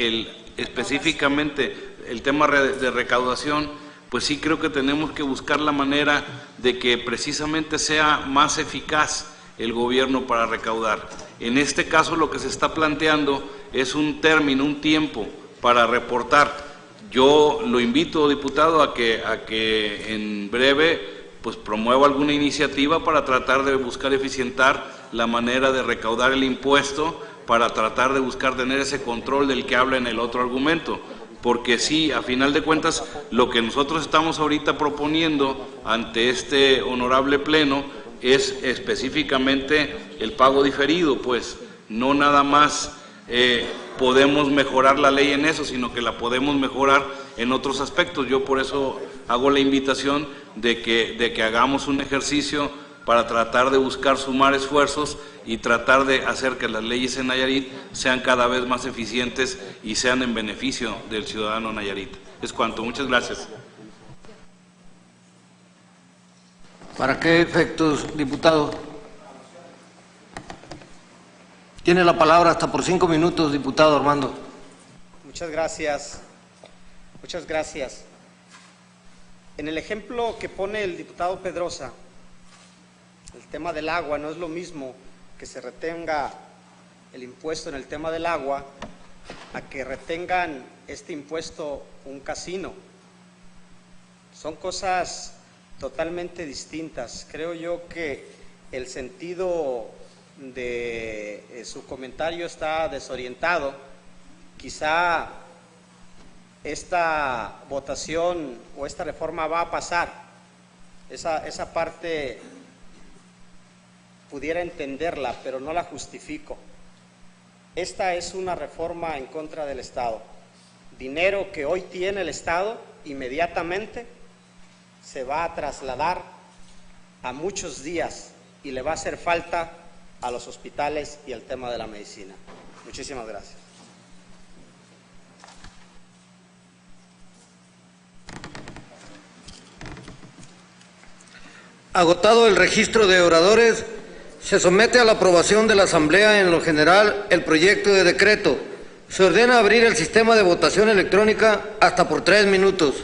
específicamente el tema de recaudación, pues sí creo que tenemos que buscar la manera de que precisamente sea más eficaz el gobierno para recaudar. En este caso lo que se está planteando es un término, un tiempo para reportar. Yo lo invito, diputado, a que en breve pues promueva alguna iniciativa para tratar de buscar eficientar la manera de recaudar el impuesto, para tratar de buscar tener ese control del que habla en el otro argumento. Porque sí, a final de cuentas, lo que nosotros estamos ahorita proponiendo ante este honorable pleno es específicamente el pago diferido, pues no nada más podemos mejorar la ley en eso, sino que la podemos mejorar en otros aspectos. Yo por eso hago la invitación de que hagamos un ejercicio para tratar de buscar sumar esfuerzos y tratar de hacer que las leyes en Nayarit sean cada vez más eficientes y sean en beneficio del ciudadano Nayarit. Es cuanto. Muchas gracias. ¿Para qué efectos, diputado? Tiene la palabra hasta por 5 minutos, diputado Armando. Muchas gracias. Muchas gracias. En el ejemplo que pone el diputado Pedrosa, el tema del agua, no es lo mismo que se retenga el impuesto en el tema del agua a que retengan este impuesto un casino. Son cosas totalmente distintas. Creo yo que el sentido de su comentario está desorientado. Quizá esta votación o esta reforma va a pasar. Esa parte pudiera entenderla, pero no la justifico. Esta es una reforma en contra del Estado. Dinero que hoy tiene el Estado, inmediatamente se va a trasladar a muchos días y le va a hacer falta a los hospitales y al tema de la medicina. Muchísimas gracias. Agotado el registro de oradores, se somete a la aprobación de la Asamblea en lo general el proyecto de decreto. Se ordena abrir el sistema de votación electrónica hasta por 3 minutos.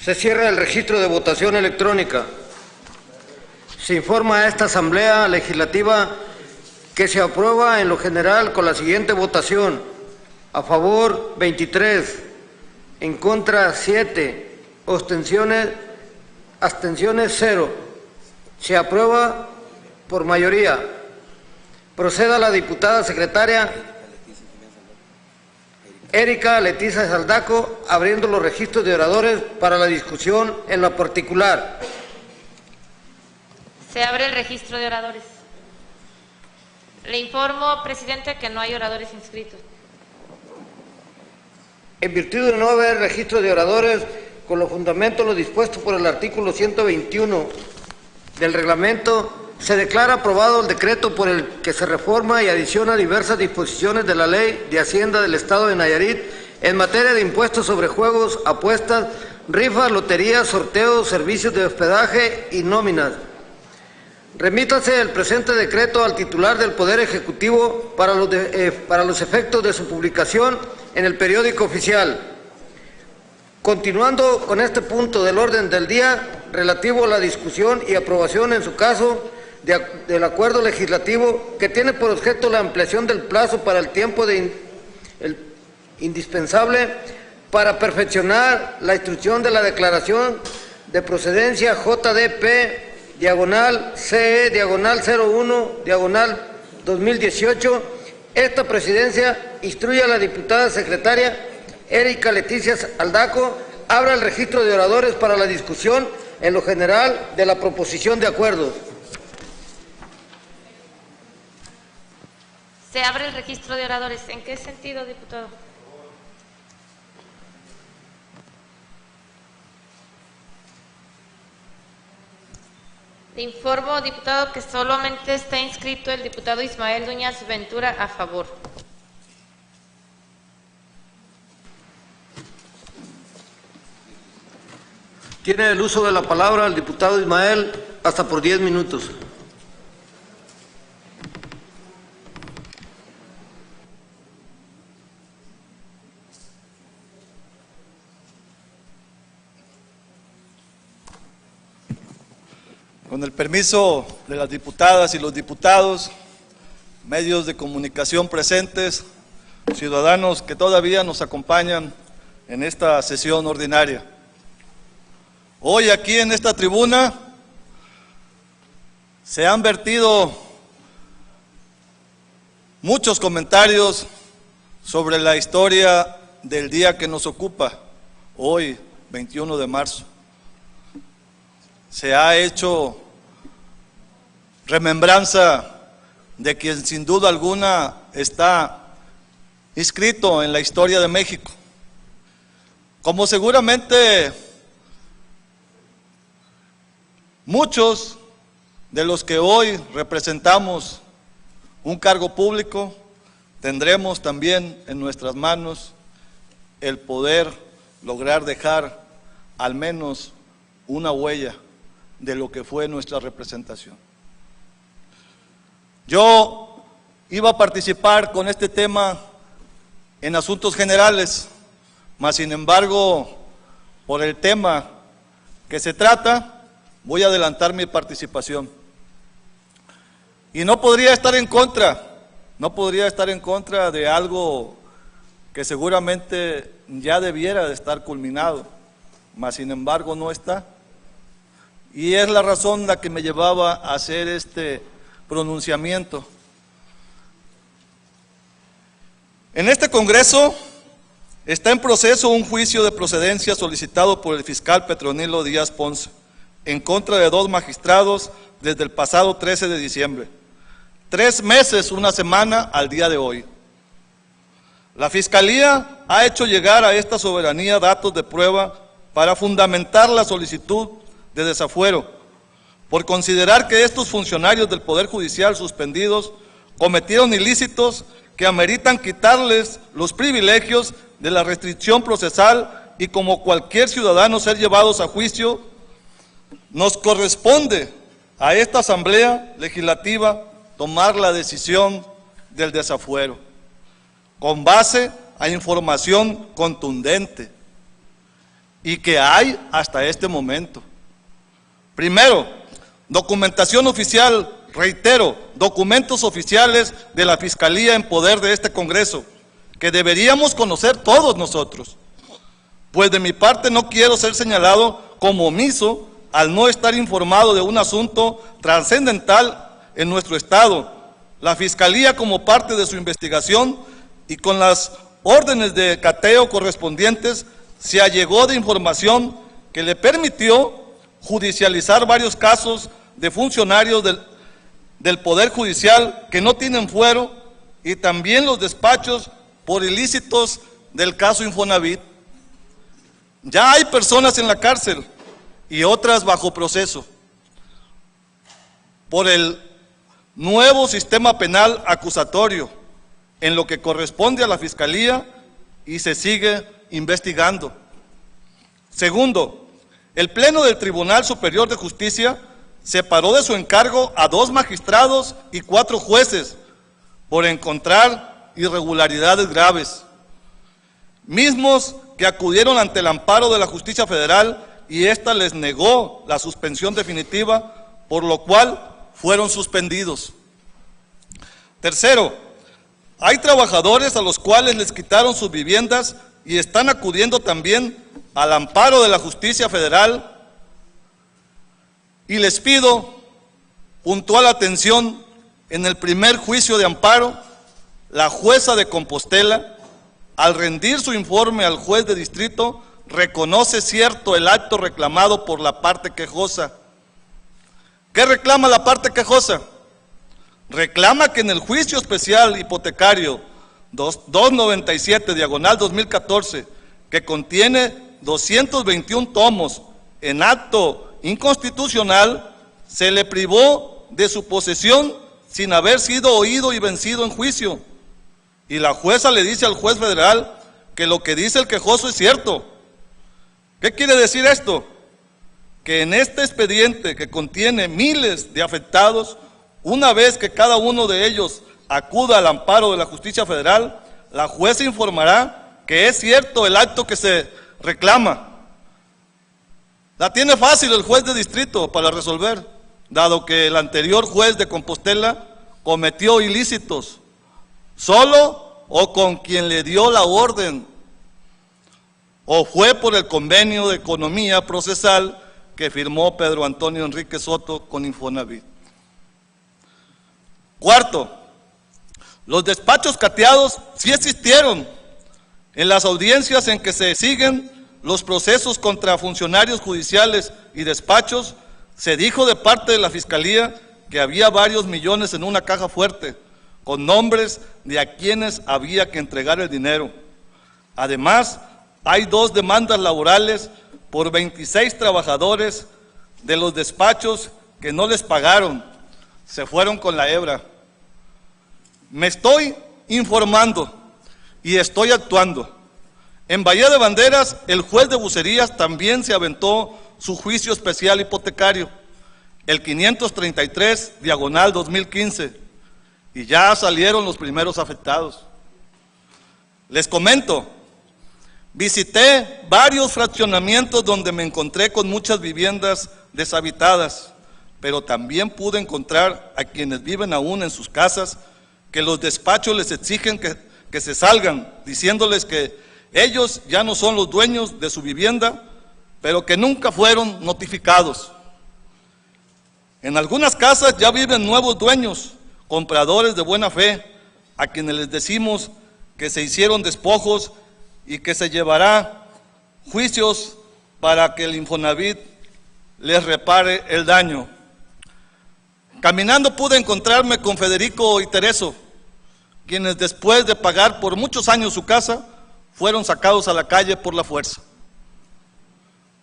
Se cierra el registro de votación electrónica. Se informa a esta Asamblea Legislativa que se aprueba en lo general con la siguiente votación: a favor 23, en contra 7, abstenciones 0. Se aprueba por mayoría. Proceda la diputada secretaria Erika Leticia Saldaco, abriendo los registros de oradores para la discusión en lo particular. Se abre el registro de oradores. Le informo, presidente, que no hay oradores inscritos. En virtud de no haber registro de oradores, con los fundamentos lo dispuesto por el artículo 121 del reglamento, se declara aprobado el decreto por el que se reforma y adiciona diversas disposiciones de la Ley de Hacienda del Estado de Nayarit en materia de impuestos sobre juegos, apuestas, rifas, loterías, sorteos, servicios de hospedaje y nóminas. Remítase el presente decreto al titular del Poder Ejecutivo para los efectos de su publicación en el periódico oficial. Continuando con este punto del orden del día, relativo a la discusión y aprobación, en su caso, del acuerdo legislativo que tiene por objeto la ampliación del plazo para el tiempo indispensable para perfeccionar la instrucción de la declaración de procedencia JDP-CE/01/2018. Esta presidencia instruye a la diputada secretaria Erika Leticia Saldaco abra el registro de oradores para la discusión en lo general de la proposición de acuerdo. Se abre el registro de oradores. ¿En qué sentido, diputado? Le informo, diputado, que solamente está inscrito el diputado Ismael Dueñas Ventura a favor. Tiene el uso de la palabra el diputado Ismael hasta por 10 minutos. Con el permiso de las diputadas y los diputados, medios de comunicación presentes, ciudadanos que todavía nos acompañan en esta sesión ordinaria. Hoy aquí en esta tribuna se han vertido muchos comentarios sobre la historia del día que nos ocupa, hoy, 21 de marzo. Se ha hecho remembranza de quien sin duda alguna está inscrito en la historia de México. Como seguramente muchos de los que hoy representamos un cargo público, tendremos también en nuestras manos el poder lograr dejar al menos una huella de lo que fue nuestra representación. Yo iba a participar con este tema en asuntos generales, mas sin embargo, por el tema que se trata, voy a adelantar mi participación. Y no podría estar en contra de algo que seguramente ya debiera de estar culminado, mas sin embargo no está. Y es la razón la que me llevaba a hacer este pronunciamiento. En este Congreso está en proceso un juicio de procedencia solicitado por el fiscal Petronilo Díaz Ponce en contra de 2 magistrados desde el pasado 13 de diciembre. 3 meses, 1 semana al día de hoy. La Fiscalía ha hecho llegar a esta soberanía datos de prueba para fundamentar la solicitud de desafuero, por considerar que estos funcionarios del Poder Judicial suspendidos cometieron ilícitos que ameritan quitarles los privilegios de la restricción procesal y como cualquier ciudadano ser llevados a juicio. Nos corresponde a esta Asamblea Legislativa tomar la decisión del desafuero con base a información contundente y que hay hasta este momento. Primero, documentación oficial, reitero, documentos oficiales de la Fiscalía en poder de este Congreso, que deberíamos conocer todos nosotros. Pues de mi parte no quiero ser señalado como omiso al no estar informado de un asunto trascendental en nuestro Estado. La Fiscalía, como parte de su investigación y con las órdenes de cateo correspondientes, se allegó de información que le permitió judicializar varios casos de funcionarios del Poder Judicial que no tienen fuero, y también los despachos por ilícitos del caso Infonavit. Ya hay personas en la cárcel y otras bajo proceso por el nuevo sistema penal acusatorio, en lo que corresponde a la Fiscalía, y se sigue investigando. Segundo, el Pleno del Tribunal Superior de Justicia separó de su encargo a 2 magistrados y 4 jueces por encontrar irregularidades graves, mismos que acudieron ante el amparo de la Justicia Federal y ésta les negó la suspensión definitiva, por lo cual fueron suspendidos. Tercero, hay trabajadores a los cuales les quitaron sus viviendas y están acudiendo también al amparo de la Justicia Federal, y les pido puntual atención. En el primer juicio de amparo, la jueza de Compostela, al rendir su informe al juez de distrito, reconoce cierto el acto reclamado por la parte quejosa. ¿Qué reclama la parte quejosa? Reclama que en el juicio especial hipotecario 297/2014, que contiene 221 tomos en acto inconstitucional, se le privó de su posesión sin haber sido oído y vencido en juicio. Y la jueza le dice al juez federal que lo que dice el quejoso es cierto. ¿Qué quiere decir esto? Que en este expediente, que contiene miles de afectados, una vez que cada uno de ellos acuda al amparo de la Justicia Federal, la jueza informará que es cierto el acto que se reclama. La tiene fácil el juez de distrito para resolver, dado que el anterior juez de Compostela cometió ilícitos, solo o con quien le dio la orden, o fue por el convenio de economía procesal que firmó Pedro Antonio Enrique Soto con Infonavit. Cuarto, los despachos cateados sí existieron. En las audiencias en que se siguen los procesos contra funcionarios judiciales y despachos, se dijo de parte de la Fiscalía que había varios millones en una caja fuerte, con nombres de a quienes había que entregar el dinero. Además, hay 2 demandas laborales por 26 trabajadores de los despachos que no les pagaron, se fueron con la hebra. Me estoy informando y estoy actuando. En Bahía de Banderas, el juez de Bucerías también se aventó su juicio especial hipotecario, el 533/2015, y ya salieron los primeros afectados. Les comento, visité varios fraccionamientos donde me encontré con muchas viviendas deshabitadas, pero también pude encontrar a quienes viven aún en sus casas, que los despachos les exigen que se salgan, diciéndoles que ellos ya no son los dueños de su vivienda, pero que nunca fueron notificados. En algunas casas ya viven nuevos dueños, compradores de buena fe, a quienes les decimos que se hicieron despojos y que se llevará juicios para que el Infonavit les repare el daño. Caminando pude encontrarme con Federico y Tereso, quienes después de pagar por muchos años su casa, fueron sacados a la calle por la fuerza.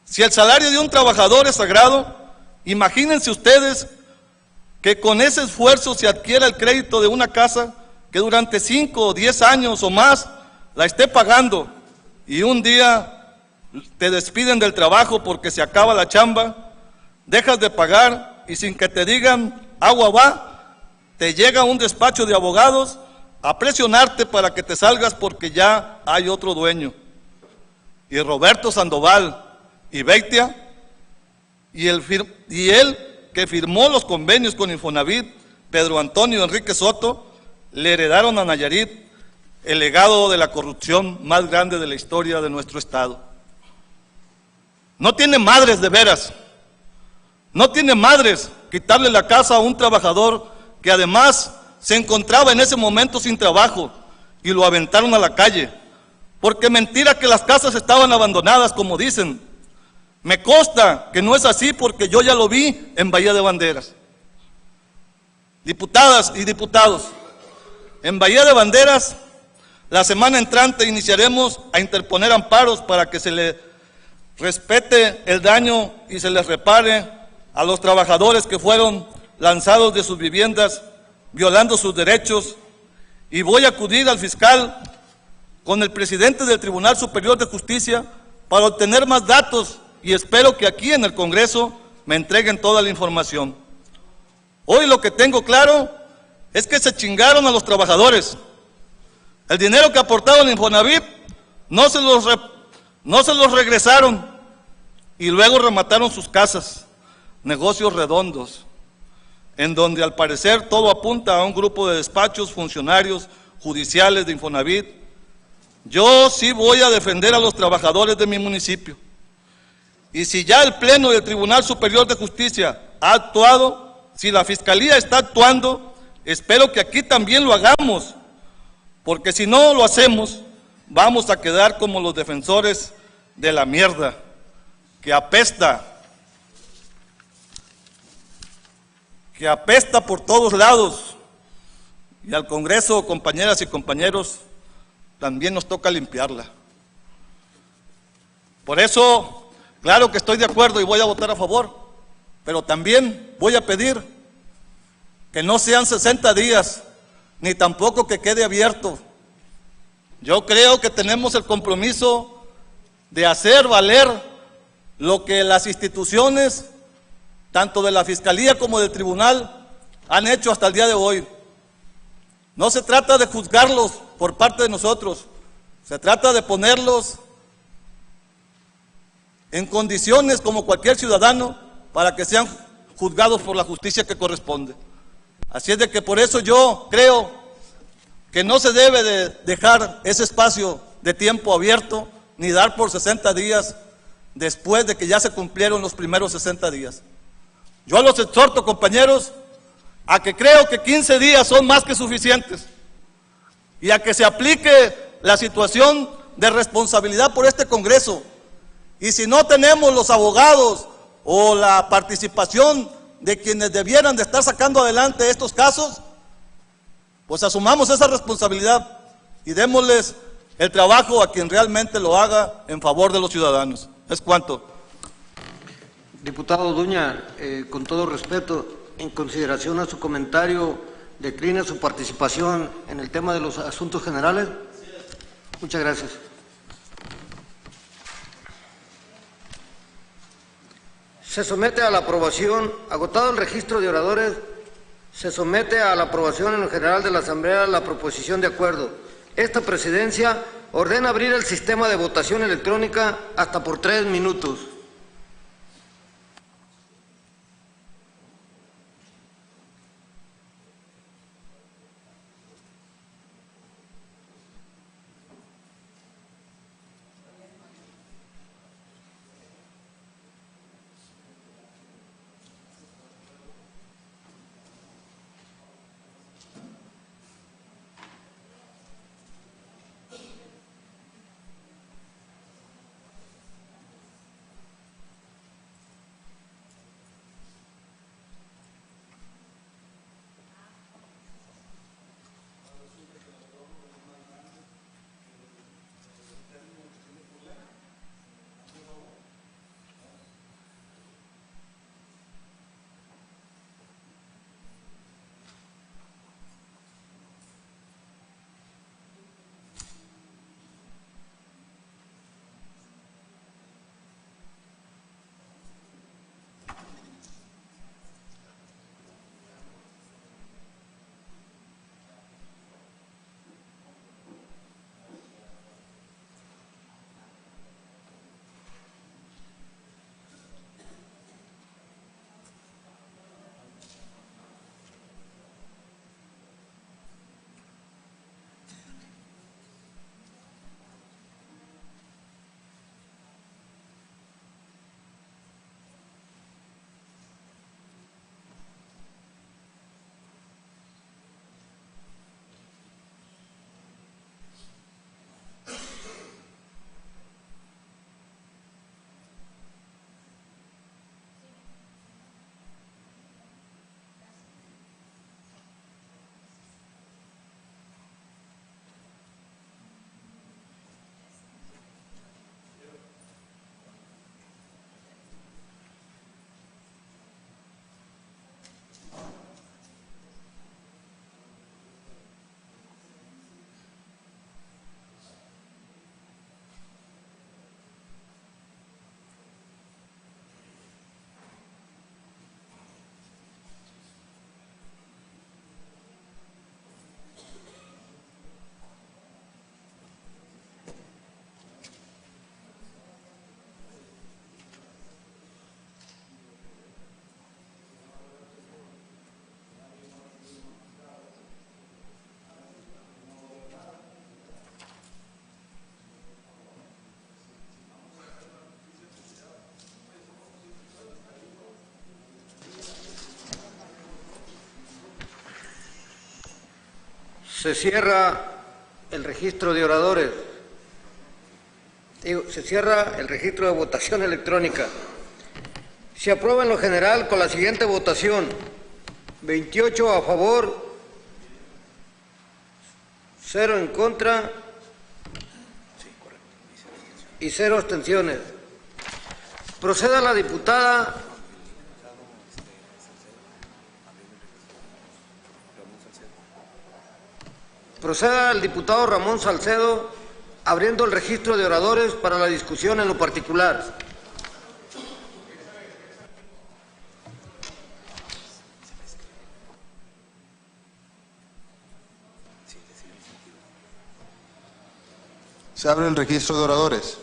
Si el salario de un trabajador es sagrado, imagínense ustedes que con ese esfuerzo se adquiera el crédito de una casa que durante 5 o 10 años o más la esté pagando, y un día te despiden del trabajo porque se acaba la chamba, dejas de pagar y sin que te digan agua va, te llega un despacho de abogados a presionarte para que te salgas porque ya hay otro dueño. Y Roberto Sandoval, y Beitia, y él que firmó los convenios con Infonavit, Pedro Antonio Enrique Soto, le heredaron a Nayarit el legado de la corrupción más grande de la historia de nuestro estado. No tiene madres de veras, no tiene madres quitarle la casa a un trabajador que además se encontraba en ese momento sin trabajo y lo aventaron a la calle, porque mentira que las casas estaban abandonadas, como dicen. Me consta que no es así porque yo ya lo vi en Bahía de Banderas. Diputadas y diputados, en Bahía de Banderas, la semana entrante iniciaremos a interponer amparos para que se le respete el daño y se les repare a los trabajadores que fueron lanzados de sus viviendas, violando sus derechos, y voy a acudir al fiscal con el presidente del Tribunal Superior de Justicia para obtener más datos y espero que aquí en el Congreso me entreguen toda la información. Hoy lo que tengo claro es que se chingaron a los trabajadores. El dinero que aportaban en Infonavit no se los regresaron y luego remataron sus casas, negocios redondos, en donde al parecer todo apunta a un grupo de despachos funcionarios judiciales de Infonavit. Yo sí voy a defender a los trabajadores de mi municipio. Y si ya el Pleno del Tribunal Superior de Justicia ha actuado, si la Fiscalía está actuando, espero que aquí también lo hagamos, porque si no lo hacemos, vamos a quedar como los defensores de la mierda, que apesta por todos lados, y al Congreso, compañeras y compañeros, también nos toca limpiarla. Por eso, claro que estoy de acuerdo y voy a votar a favor, pero también voy a pedir que no sean 60 días, ni tampoco que quede abierto. Yo creo que tenemos el compromiso de hacer valer lo que las instituciones, tanto de la Fiscalía como del Tribunal, han hecho hasta el día de hoy. No se trata de juzgarlos por parte de nosotros, se trata de ponerlos en condiciones como cualquier ciudadano para que sean juzgados por la justicia que corresponde. Así es de que por eso yo creo que no se debe de dejar ese espacio de tiempo abierto, ni dar por 60 días después de que ya se cumplieron los primeros 60 días. Yo los exhorto, compañeros, a que creo que 15 días son más que suficientes y a que se aplique la situación de responsabilidad por este Congreso. Y si no tenemos los abogados o la participación de quienes debieran de estar sacando adelante estos casos, pues asumamos esa responsabilidad y démosles el trabajo a quien realmente lo haga en favor de los ciudadanos. Es cuanto. Diputado Duña, con todo respeto, en consideración a su comentario, declina su participación en el tema de los asuntos generales. Muchas gracias. Se somete a la aprobación, agotado el registro de oradores, se somete a la aprobación en general de la Asamblea la proposición de acuerdo. Esta presidencia ordena abrir el sistema de votación electrónica hasta por 3 minutos. Se cierra el registro de oradores. Se cierra el registro de votación electrónica. Se aprueba en lo general con la siguiente votación: 28 a favor, 0 en contra y 0 abstenciones. Proceda la diputada el diputado Ramón Salcedo, abriendo el registro de oradores para la discusión en lo particular. Se abre el registro de oradores.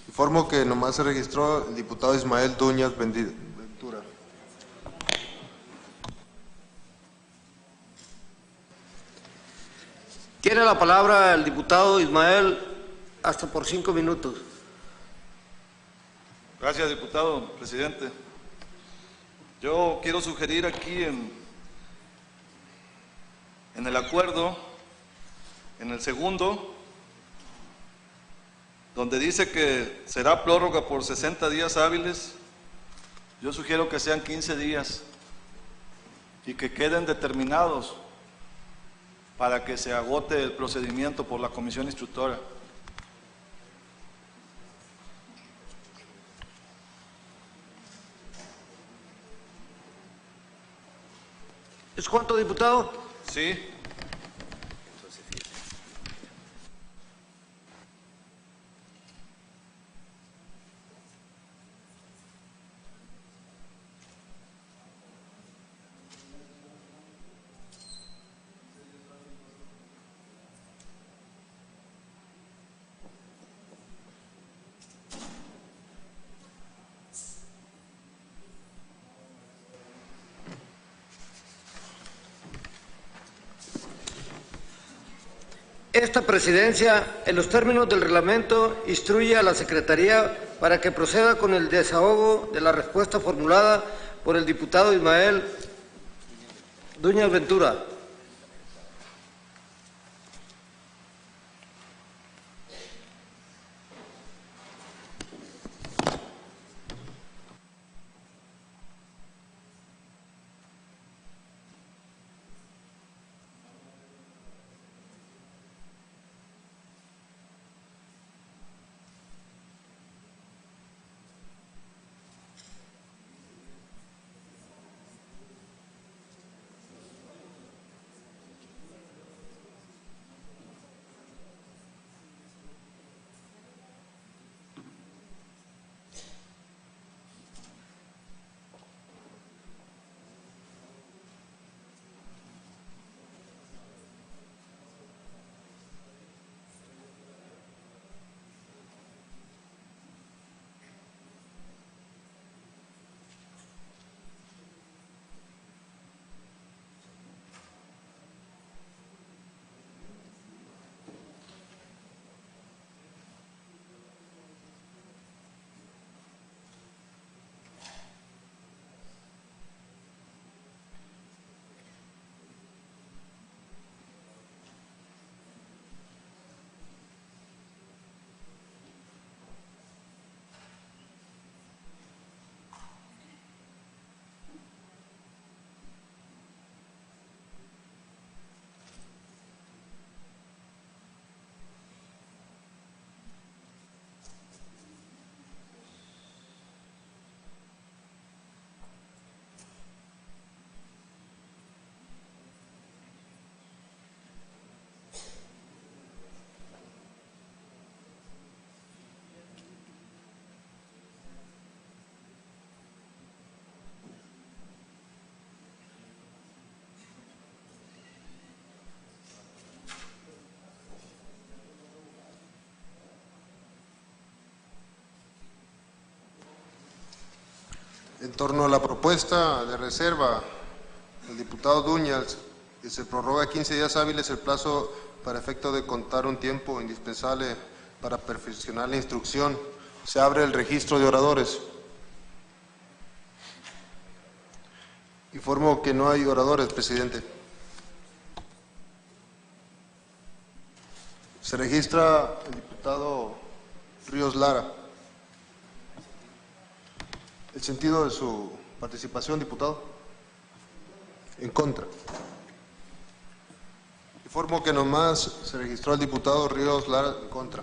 Informo que nomás se registró el diputado Ismael Duñas Ventura. Tiene la palabra el diputado Ismael, hasta por 5 minutos. Gracias, diputado, presidente. Yo quiero sugerir aquí en el acuerdo, en el segundo, donde dice que será prórroga por 60 días hábiles, yo sugiero que sean 15 días y que queden determinados para que se agote el procedimiento por la comisión instructora. ¿Es cuánto, diputado? Sí. Esta presidencia, en los términos del reglamento, instruye a la Secretaría para que proceda con el desahogo de la respuesta formulada por el diputado Ismael Duñas Ventura. En torno a la propuesta de reserva del diputado Duñas, que se prorroga 15 días hábiles el plazo para efecto de contar un tiempo indispensable para perfeccionar la instrucción, se abre el registro de oradores. Informo que no hay oradores, presidente. Se registra el diputado Ríos Lara. ¿El sentido de su participación, diputado? En contra. Informo que nomás se registró el diputado Ríos Lara en contra.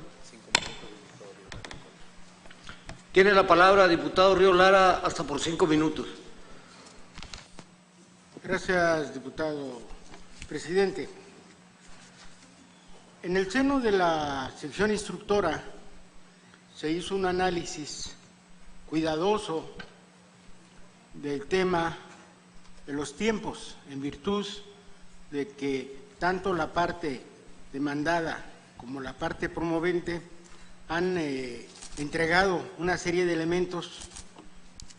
Tiene la palabra diputado Ríos Lara hasta por 5 minutos. Gracias, diputado presidente. En el seno de la sección instructora se hizo un análisis cuidadoso del tema de los tiempos, en virtud de que tanto la parte demandada como la parte promovente han entregado una serie de elementos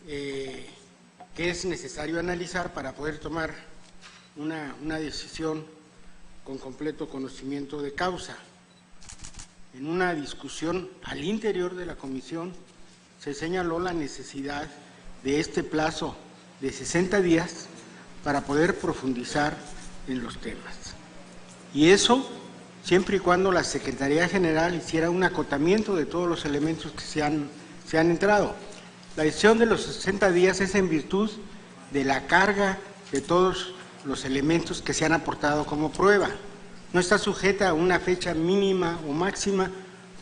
que es necesario analizar para poder tomar una decisión con completo conocimiento de causa. En una discusión al interior de la comisión se señaló la necesidad de este plazo de 60 días para poder profundizar en los temas. Y eso siempre y cuando la Secretaría General hiciera un acotamiento de todos los elementos que se han entrado. La decisión de los 60 días es en virtud de la carga de todos los elementos que se han aportado como prueba. No está sujeta a una fecha mínima o máxima,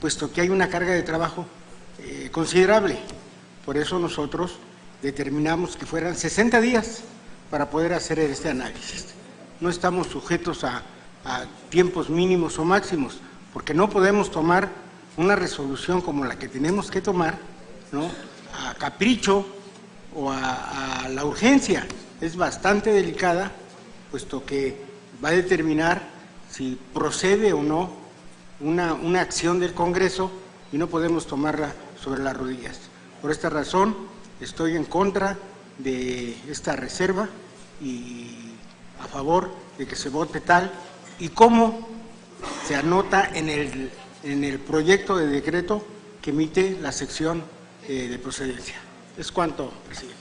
puesto que hay una carga de trabajo considerable. Por eso nosotros determinamos que fueran 60 días para poder hacer este análisis. No estamos sujetos a tiempos mínimos o máximos, porque no podemos tomar una resolución como la que tenemos que tomar, ¿no?, a capricho o a la urgencia. Es bastante delicada, puesto que va a determinar si procede o no una acción del Congreso y no podemos tomarla sobre las rodillas. Por esta razón estoy en contra de esta reserva y a favor de que se vote tal y como se anota en el proyecto de decreto que emite la sección de procedencia. Es cuanto, presidente.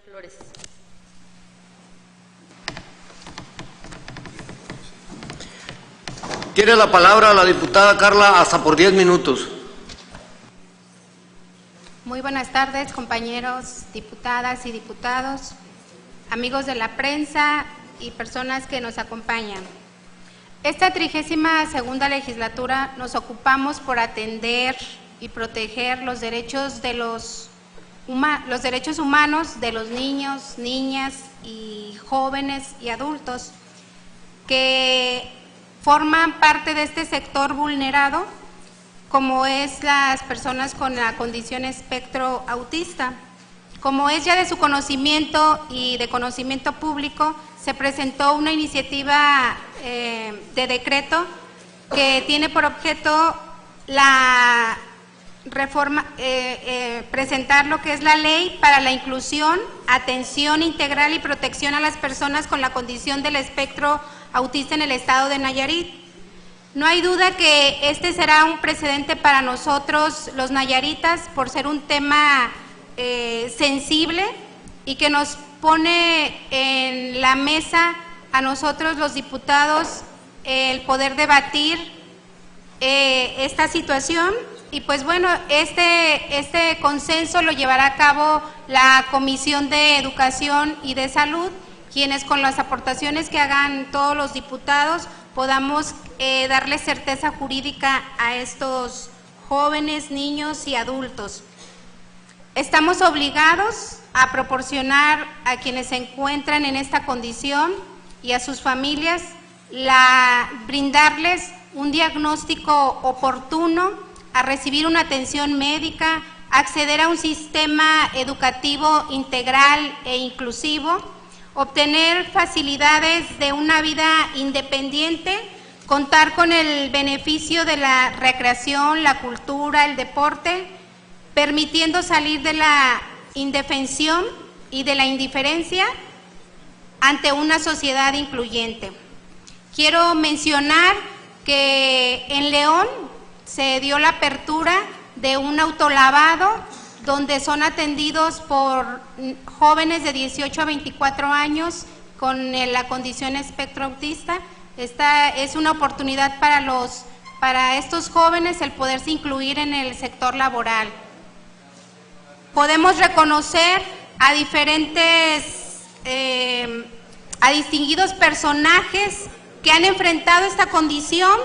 Flores. Tiene la palabra la diputada Carla hasta por 10 minutos. Muy buenas tardes, compañeros, diputadas y diputados, amigos de la prensa y personas que nos acompañan. Esta 32ª legislatura nos ocupamos por atender y proteger los derechos de los derechos humanos de los niños, niñas y jóvenes y adultos que forman parte de este sector vulnerado, como es las personas con la condición espectro autista. Como es ya de su conocimiento y de conocimiento público, se presentó una iniciativa de decreto que tiene por objeto la reforma, presentar lo que es la ley para la inclusión, atención integral y protección a las personas con la condición del espectro autista en el estado de Nayarit. No hay duda que este será un precedente para nosotros los nayaritas por ser un tema sensible y que nos pone en la mesa a nosotros los diputados el poder debatir esta situación. Y pues bueno, este consenso lo llevará a cabo la Comisión de Educación y de Salud, quienes con las aportaciones que hagan todos los diputados podamos darle certeza jurídica a estos jóvenes, niños y adultos. Estamos obligados a proporcionar a quienes se encuentran en esta condición y a sus familias brindarles un diagnóstico oportuno, a recibir una atención médica, acceder a un sistema educativo integral e inclusivo, obtener facilidades de una vida independiente, contar con el beneficio de la recreación, la cultura, el deporte, permitiendo salir de la indefensión y de la indiferencia ante una sociedad incluyente. Quiero mencionar que en León se dio la apertura de un autolavado donde son atendidos por jóvenes de 18 a 24 años con la condición espectro autista. Esta es una oportunidad para estos jóvenes el poderse incluir en el sector laboral. Podemos reconocer a distinguidos personajes que han enfrentado esta condición,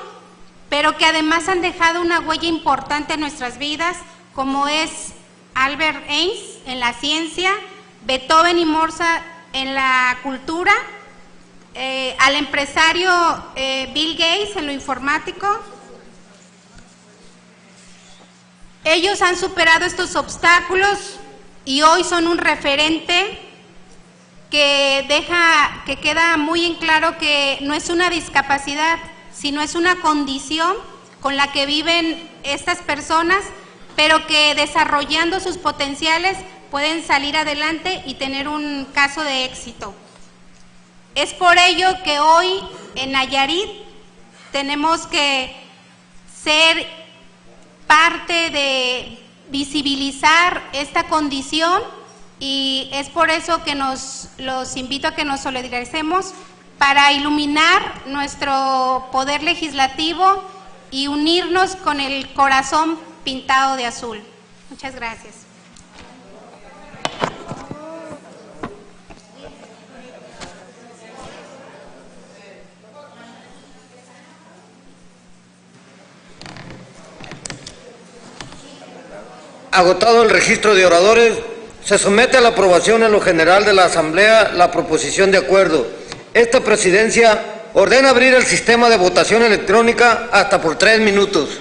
pero que además han dejado una huella importante en nuestras vidas, como es Albert Einstein en la ciencia, Beethoven y Mozart en la cultura, al empresario Bill Gates en lo informático. Ellos han superado estos obstáculos y hoy son un referente que queda muy en claro que no es una discapacidad, sino es una condición con la que viven estas personas, pero que desarrollando sus potenciales pueden salir adelante y tener un caso de éxito. Es por ello que hoy en Nayarit tenemos que ser parte de visibilizar esta condición, y es por eso que los invito a que nos solidaricemos para iluminar nuestro poder legislativo y unirnos con el corazón pintado de azul. Muchas gracias. Agotado el registro de oradores, se somete a la aprobación en lo general de la Asamblea la proposición de acuerdo. Esta presidencia ordena abrir el sistema de votación electrónica hasta por 3 minutos.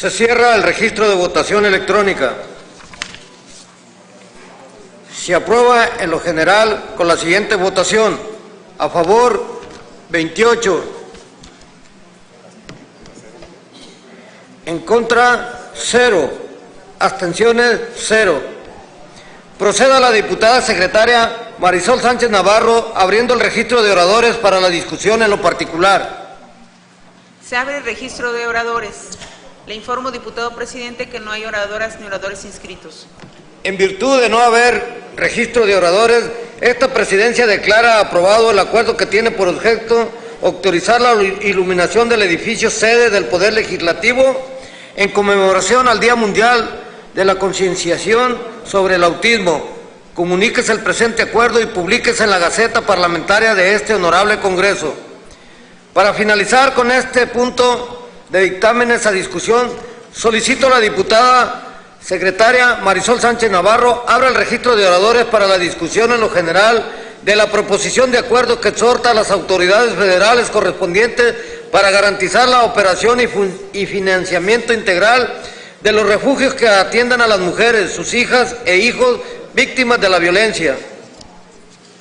Se cierra el registro de votación electrónica. Se aprueba en lo general con la siguiente votación. A favor, 28. En contra, 0. Abstenciones, 0. Proceda la diputada secretaria Marisol Sánchez Navarro abriendo el registro de oradores para la discusión en lo particular. Se abre el registro de oradores. Le informo, diputado presidente, que no hay oradoras ni oradores inscritos. En virtud de no haber registro de oradores, esta presidencia declara aprobado el acuerdo que tiene por objeto autorizar la iluminación del edificio sede del Poder Legislativo en conmemoración al Día Mundial de la Concienciación sobre el Autismo. Comuníquese el presente acuerdo y publíquese en la Gaceta Parlamentaria de este honorable Congreso. Para finalizar con este punto de dictámenes a discusión, solicito a la diputada secretaria Marisol Sánchez Navarro abra el registro de oradores para la discusión en lo general de la proposición de acuerdo que exhorta a las autoridades federales correspondientes para garantizar la operación y financiamiento integral de los refugios que atiendan a las mujeres, sus hijas e hijos víctimas de la violencia.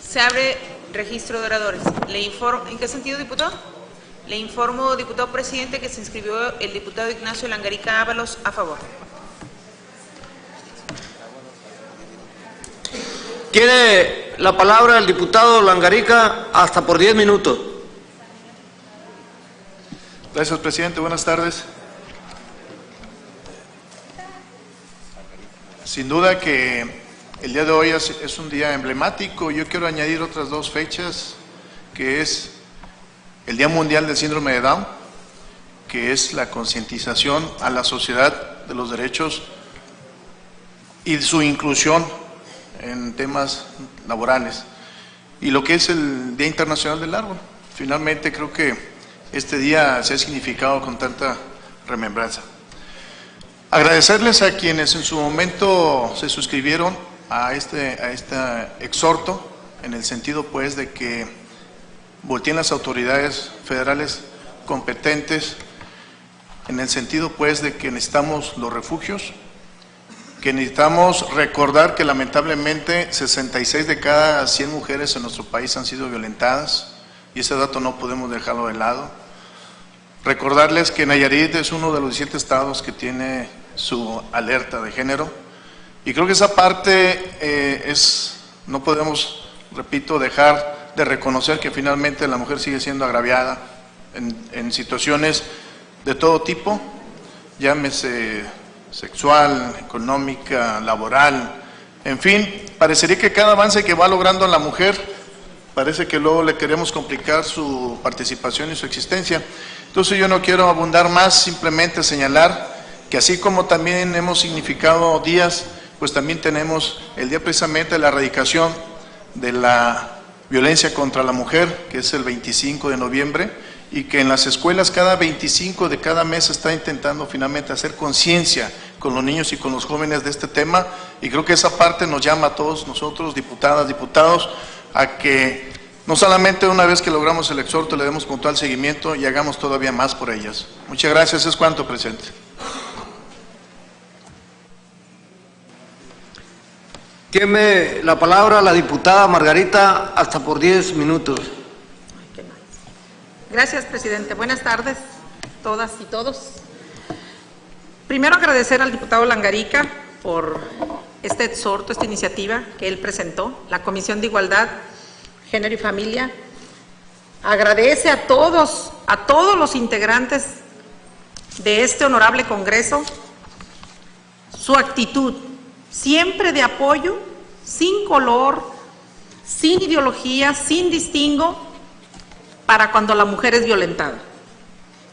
Se abre registro de oradores. Le informo, ¿en qué sentido, diputado? Le informo, diputado presidente, que se inscribió el diputado Ignacio Langarica Ábalos a favor. Tiene la palabra el diputado Langarica hasta por 10 minutos. Gracias, presidente. Buenas tardes. Sin duda que el día de hoy es un día emblemático. Yo quiero añadir otras dos fechas, que es el Día Mundial del Síndrome de Down, que es la concientización a la sociedad de los derechos y su inclusión en temas laborales, y lo que es el Día Internacional del Árbol. Finalmente creo que este día se ha significado con tanta remembranza. Agradecerles a quienes en su momento se suscribieron a este exhorto, en el sentido pues de que volteen las autoridades federales competentes, en el sentido pues de que necesitamos los refugios, que necesitamos recordar que lamentablemente 66 de cada 100 mujeres en nuestro país han sido violentadas, y ese dato no podemos dejarlo de lado. Recordarles que Nayarit es uno de los 17 estados que tiene su alerta de género, y creo que esa parte no podemos, repito, dejar de reconocer que finalmente la mujer sigue siendo agraviada en situaciones de todo tipo, llámese sexual, económica, laboral, en fin. Parecería que cada avance que va logrando la mujer, parece que luego le queremos complicar su participación y su existencia. Entonces yo no quiero abundar más, simplemente señalar que así como también hemos significado días, pues también tenemos el día precisamente de la erradicación de la violencia contra la mujer, que es el 25 de noviembre, y que en las escuelas cada 25 de cada mes se está intentando finalmente hacer conciencia con los niños y con los jóvenes de este tema, y creo que esa parte nos llama a todos nosotros, diputadas, diputados, a que no solamente una vez que logramos el exhorto le demos puntual seguimiento y hagamos todavía más por ellas. Muchas gracias. Es cuanto, presidente. Tiene la palabra la diputada Margarita hasta por 10 minutos. Gracias, presidente. Buenas tardes, todas y todos. Primero agradecer al diputado Langarica por este exhorto, esta iniciativa que él presentó. La Comisión de Igualdad, Género y Familia agradece a todos los integrantes de este honorable Congreso su actitud, siempre de apoyo, sin color, sin ideología, sin distingo, para cuando la mujer es violentada.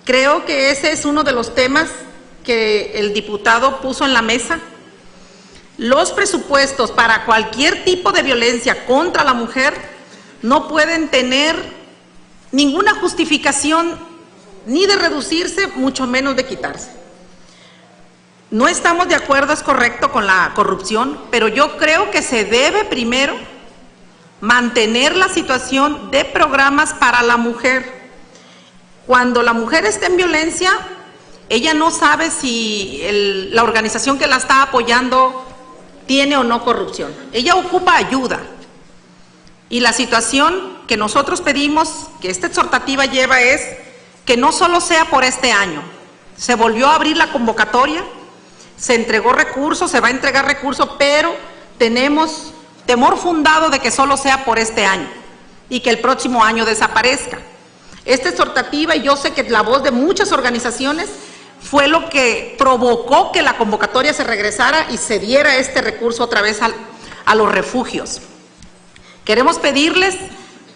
Creo que ese es uno de los temas que el diputado puso en la mesa. Los presupuestos para cualquier tipo de violencia contra la mujer no pueden tener ninguna justificación ni de reducirse, mucho menos de quitarse. No estamos de acuerdo, es correcto, con la corrupción, pero yo creo que se debe primero mantener la situación de programas para la mujer. Cuando la mujer está en violencia, ella no sabe si la organización que la está apoyando tiene o no corrupción. Ella ocupa ayuda. Y la situación que nosotros pedimos, que esta exhortativa lleva, es que no solo sea por este año. Se volvió a abrir la convocatoria, se entregó recursos, se va a entregar recursos, pero tenemos temor fundado de que solo sea por este año y que el próximo año desaparezca. Esta exhortativa, y yo sé que la voz de muchas organizaciones, fue lo que provocó que la convocatoria se regresara y se diera este recurso otra vez a los refugios. Queremos pedirles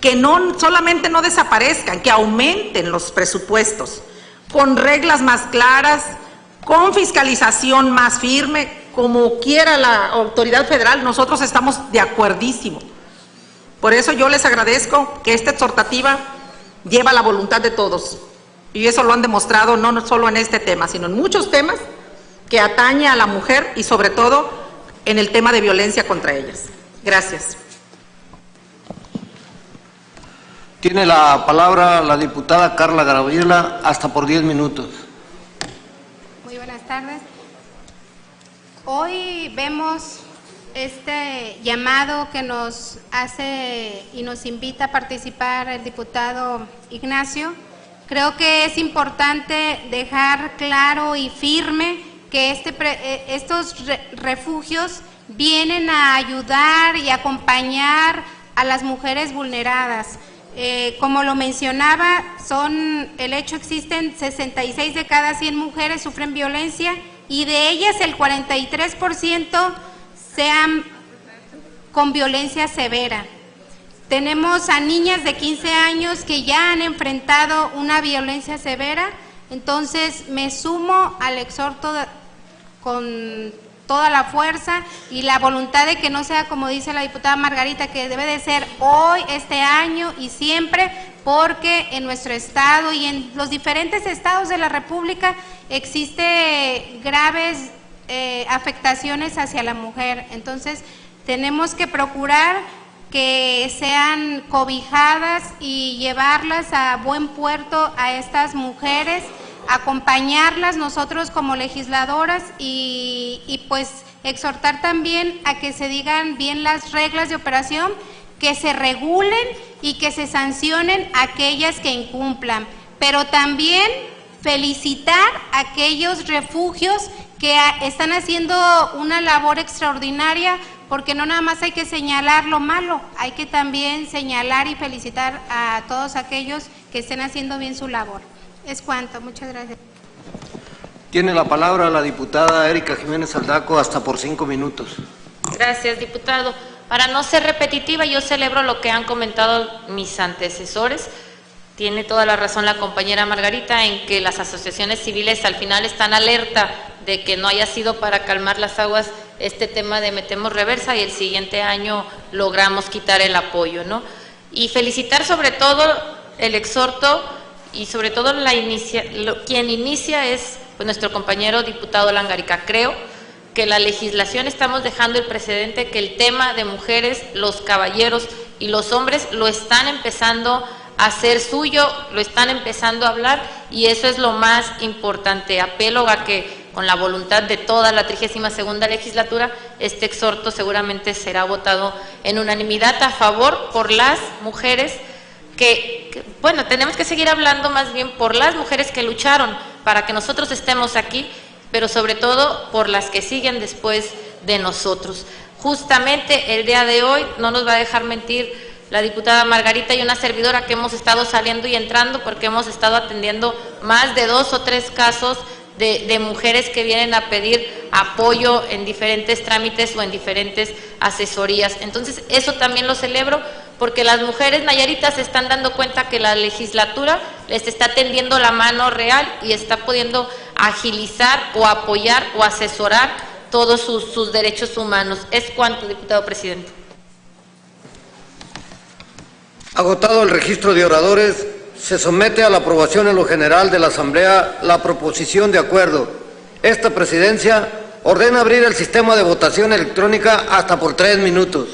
que no solamente no desaparezcan, que aumenten los presupuestos, con reglas más claras, con fiscalización más firme, como quiera la autoridad federal. Nosotros estamos de acuerdísimo. Por eso yo les agradezco que esta exhortativa lleva la voluntad de todos. Y eso lo han demostrado no solo en este tema, sino en muchos temas que atañe a la mujer y sobre todo en el tema de violencia contra ellas. Gracias. Tiene la palabra la diputada Carla Gabriela, hasta por 10 minutos. Muy buenas tardes. Hoy vemos este llamado que nos hace y nos invita a participar el diputado Ignacio. Creo que es importante dejar claro y firme que estos refugios vienen a ayudar y acompañar a las mujeres vulneradas. Como lo mencionaba, existen 66 de cada 100 mujeres sufren violencia y de ellas el 43% sean con violencia severa. Tenemos a niñas de 15 años que ya han enfrentado una violencia severa, entonces me sumo al exhorto con toda la fuerza y la voluntad de que no sea como dice la diputada Margarita, que debe de ser hoy, este año y siempre, porque en nuestro estado y en los diferentes estados de la República existe graves afectaciones hacia la mujer. Entonces tenemos que procurar que sean cobijadas y llevarlas a buen puerto a estas mujeres, acompañarlas nosotros como legisladoras y pues exhortar también a que se digan bien las reglas de operación, que se regulen y que se sancionen a aquellas que incumplan, pero también felicitar a aquellos refugios que están haciendo una labor extraordinaria, porque no nada más hay que señalar lo malo, hay que también señalar y felicitar a todos aquellos que estén haciendo bien su labor. Es cuanto, muchas gracias. Tiene la palabra la diputada Erika Jiménez Aldaco, hasta por 5 minutos. Gracias, diputado. Para no ser repetitiva, yo celebro lo que han comentado mis antecesores. Tiene toda la razón la compañera Margarita en que las asociaciones civiles al final están alerta de que no haya sido para calmar las aguas este tema de metemos reversa y el siguiente año logramos quitar el apoyo, ¿no? Y felicitar sobre todo el exhorto y sobre todo quien inicia es pues, nuestro compañero diputado Langarica. Creo que la legislación estamos dejando el precedente que el tema de mujeres, los caballeros y los hombres lo están empezando a hacer suyo, lo están empezando a hablar y eso es lo más importante. Apelo a que con la voluntad de toda la 32ª legislatura, este exhorto seguramente será votado en unanimidad a favor por las mujeres bueno, tenemos que seguir hablando más bien por las mujeres que lucharon para que nosotros estemos aquí, pero sobre todo por las que siguen después de nosotros. Justamente el día de hoy, no nos va a dejar mentir la diputada Margarita y una servidora que hemos estado saliendo y entrando porque hemos estado atendiendo más de 2 o 3 casos de mujeres que vienen a pedir apoyo en diferentes trámites o en diferentes asesorías. Entonces, eso también lo celebro porque las mujeres nayaritas se están dando cuenta que la legislatura les está tendiendo la mano real y está pudiendo agilizar o apoyar o asesorar todos sus derechos humanos. Es cuanto, diputado presidente. Agotado el registro de oradores, se somete a la aprobación en lo general de la Asamblea la proposición de acuerdo. Esta presidencia ordena abrir el sistema de votación electrónica hasta por 3 minutos.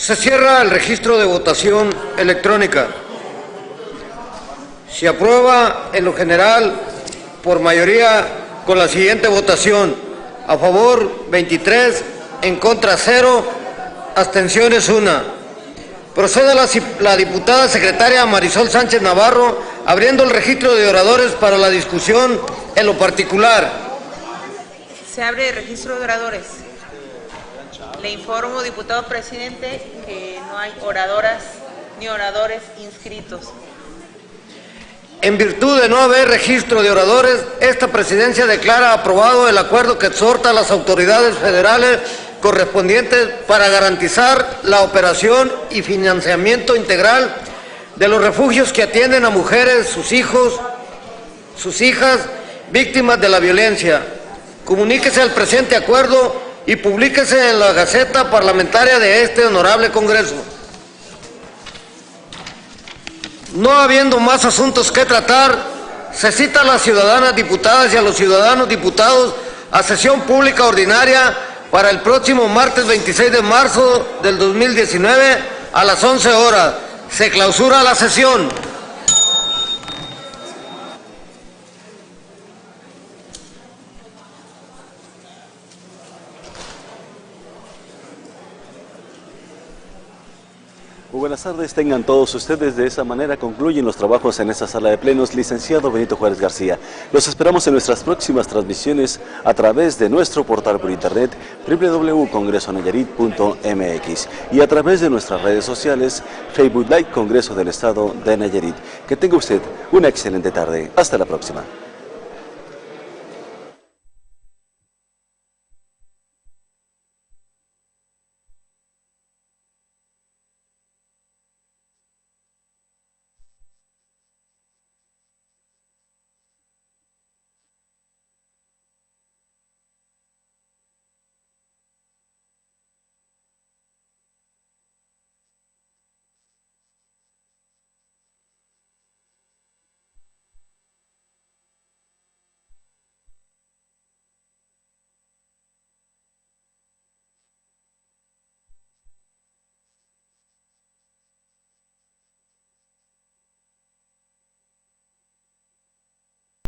Se cierra el registro de votación electrónica. Se aprueba en lo general por mayoría con la siguiente votación: a favor 23, en contra 0, abstenciones 1. Procede la diputada secretaria Marisol Sánchez Navarro, abriendo el registro de oradores para la discusión en lo particular. Se abre el registro de oradores. Le informo, diputado presidente, que no hay oradoras ni oradores inscritos. En virtud de no haber registro de oradores, esta presidencia declara aprobado el acuerdo que exhorta a las autoridades federales correspondientes para garantizar la operación y financiamiento integral de los refugios que atienden a mujeres, sus hijos, sus hijas, víctimas de la violencia. Comuníquese el presente acuerdo y publíquese en la Gaceta Parlamentaria de este honorable Congreso. No habiendo más asuntos que tratar, se cita a las ciudadanas diputadas y a los ciudadanos diputados a sesión pública ordinaria para el próximo martes 26 de marzo del 2019 a las 11 horas. Se clausura la sesión. Muy buenas tardes, tengan todos ustedes. De esa manera concluyen los trabajos en esta sala de plenos. Licenciado Benito Juárez García, los esperamos en nuestras próximas transmisiones a través de nuestro portal por internet www.congresonayarit.mx y a través de nuestras redes sociales Facebook Live Congreso del Estado de Nayarit. Que tenga usted una excelente tarde. Hasta la próxima.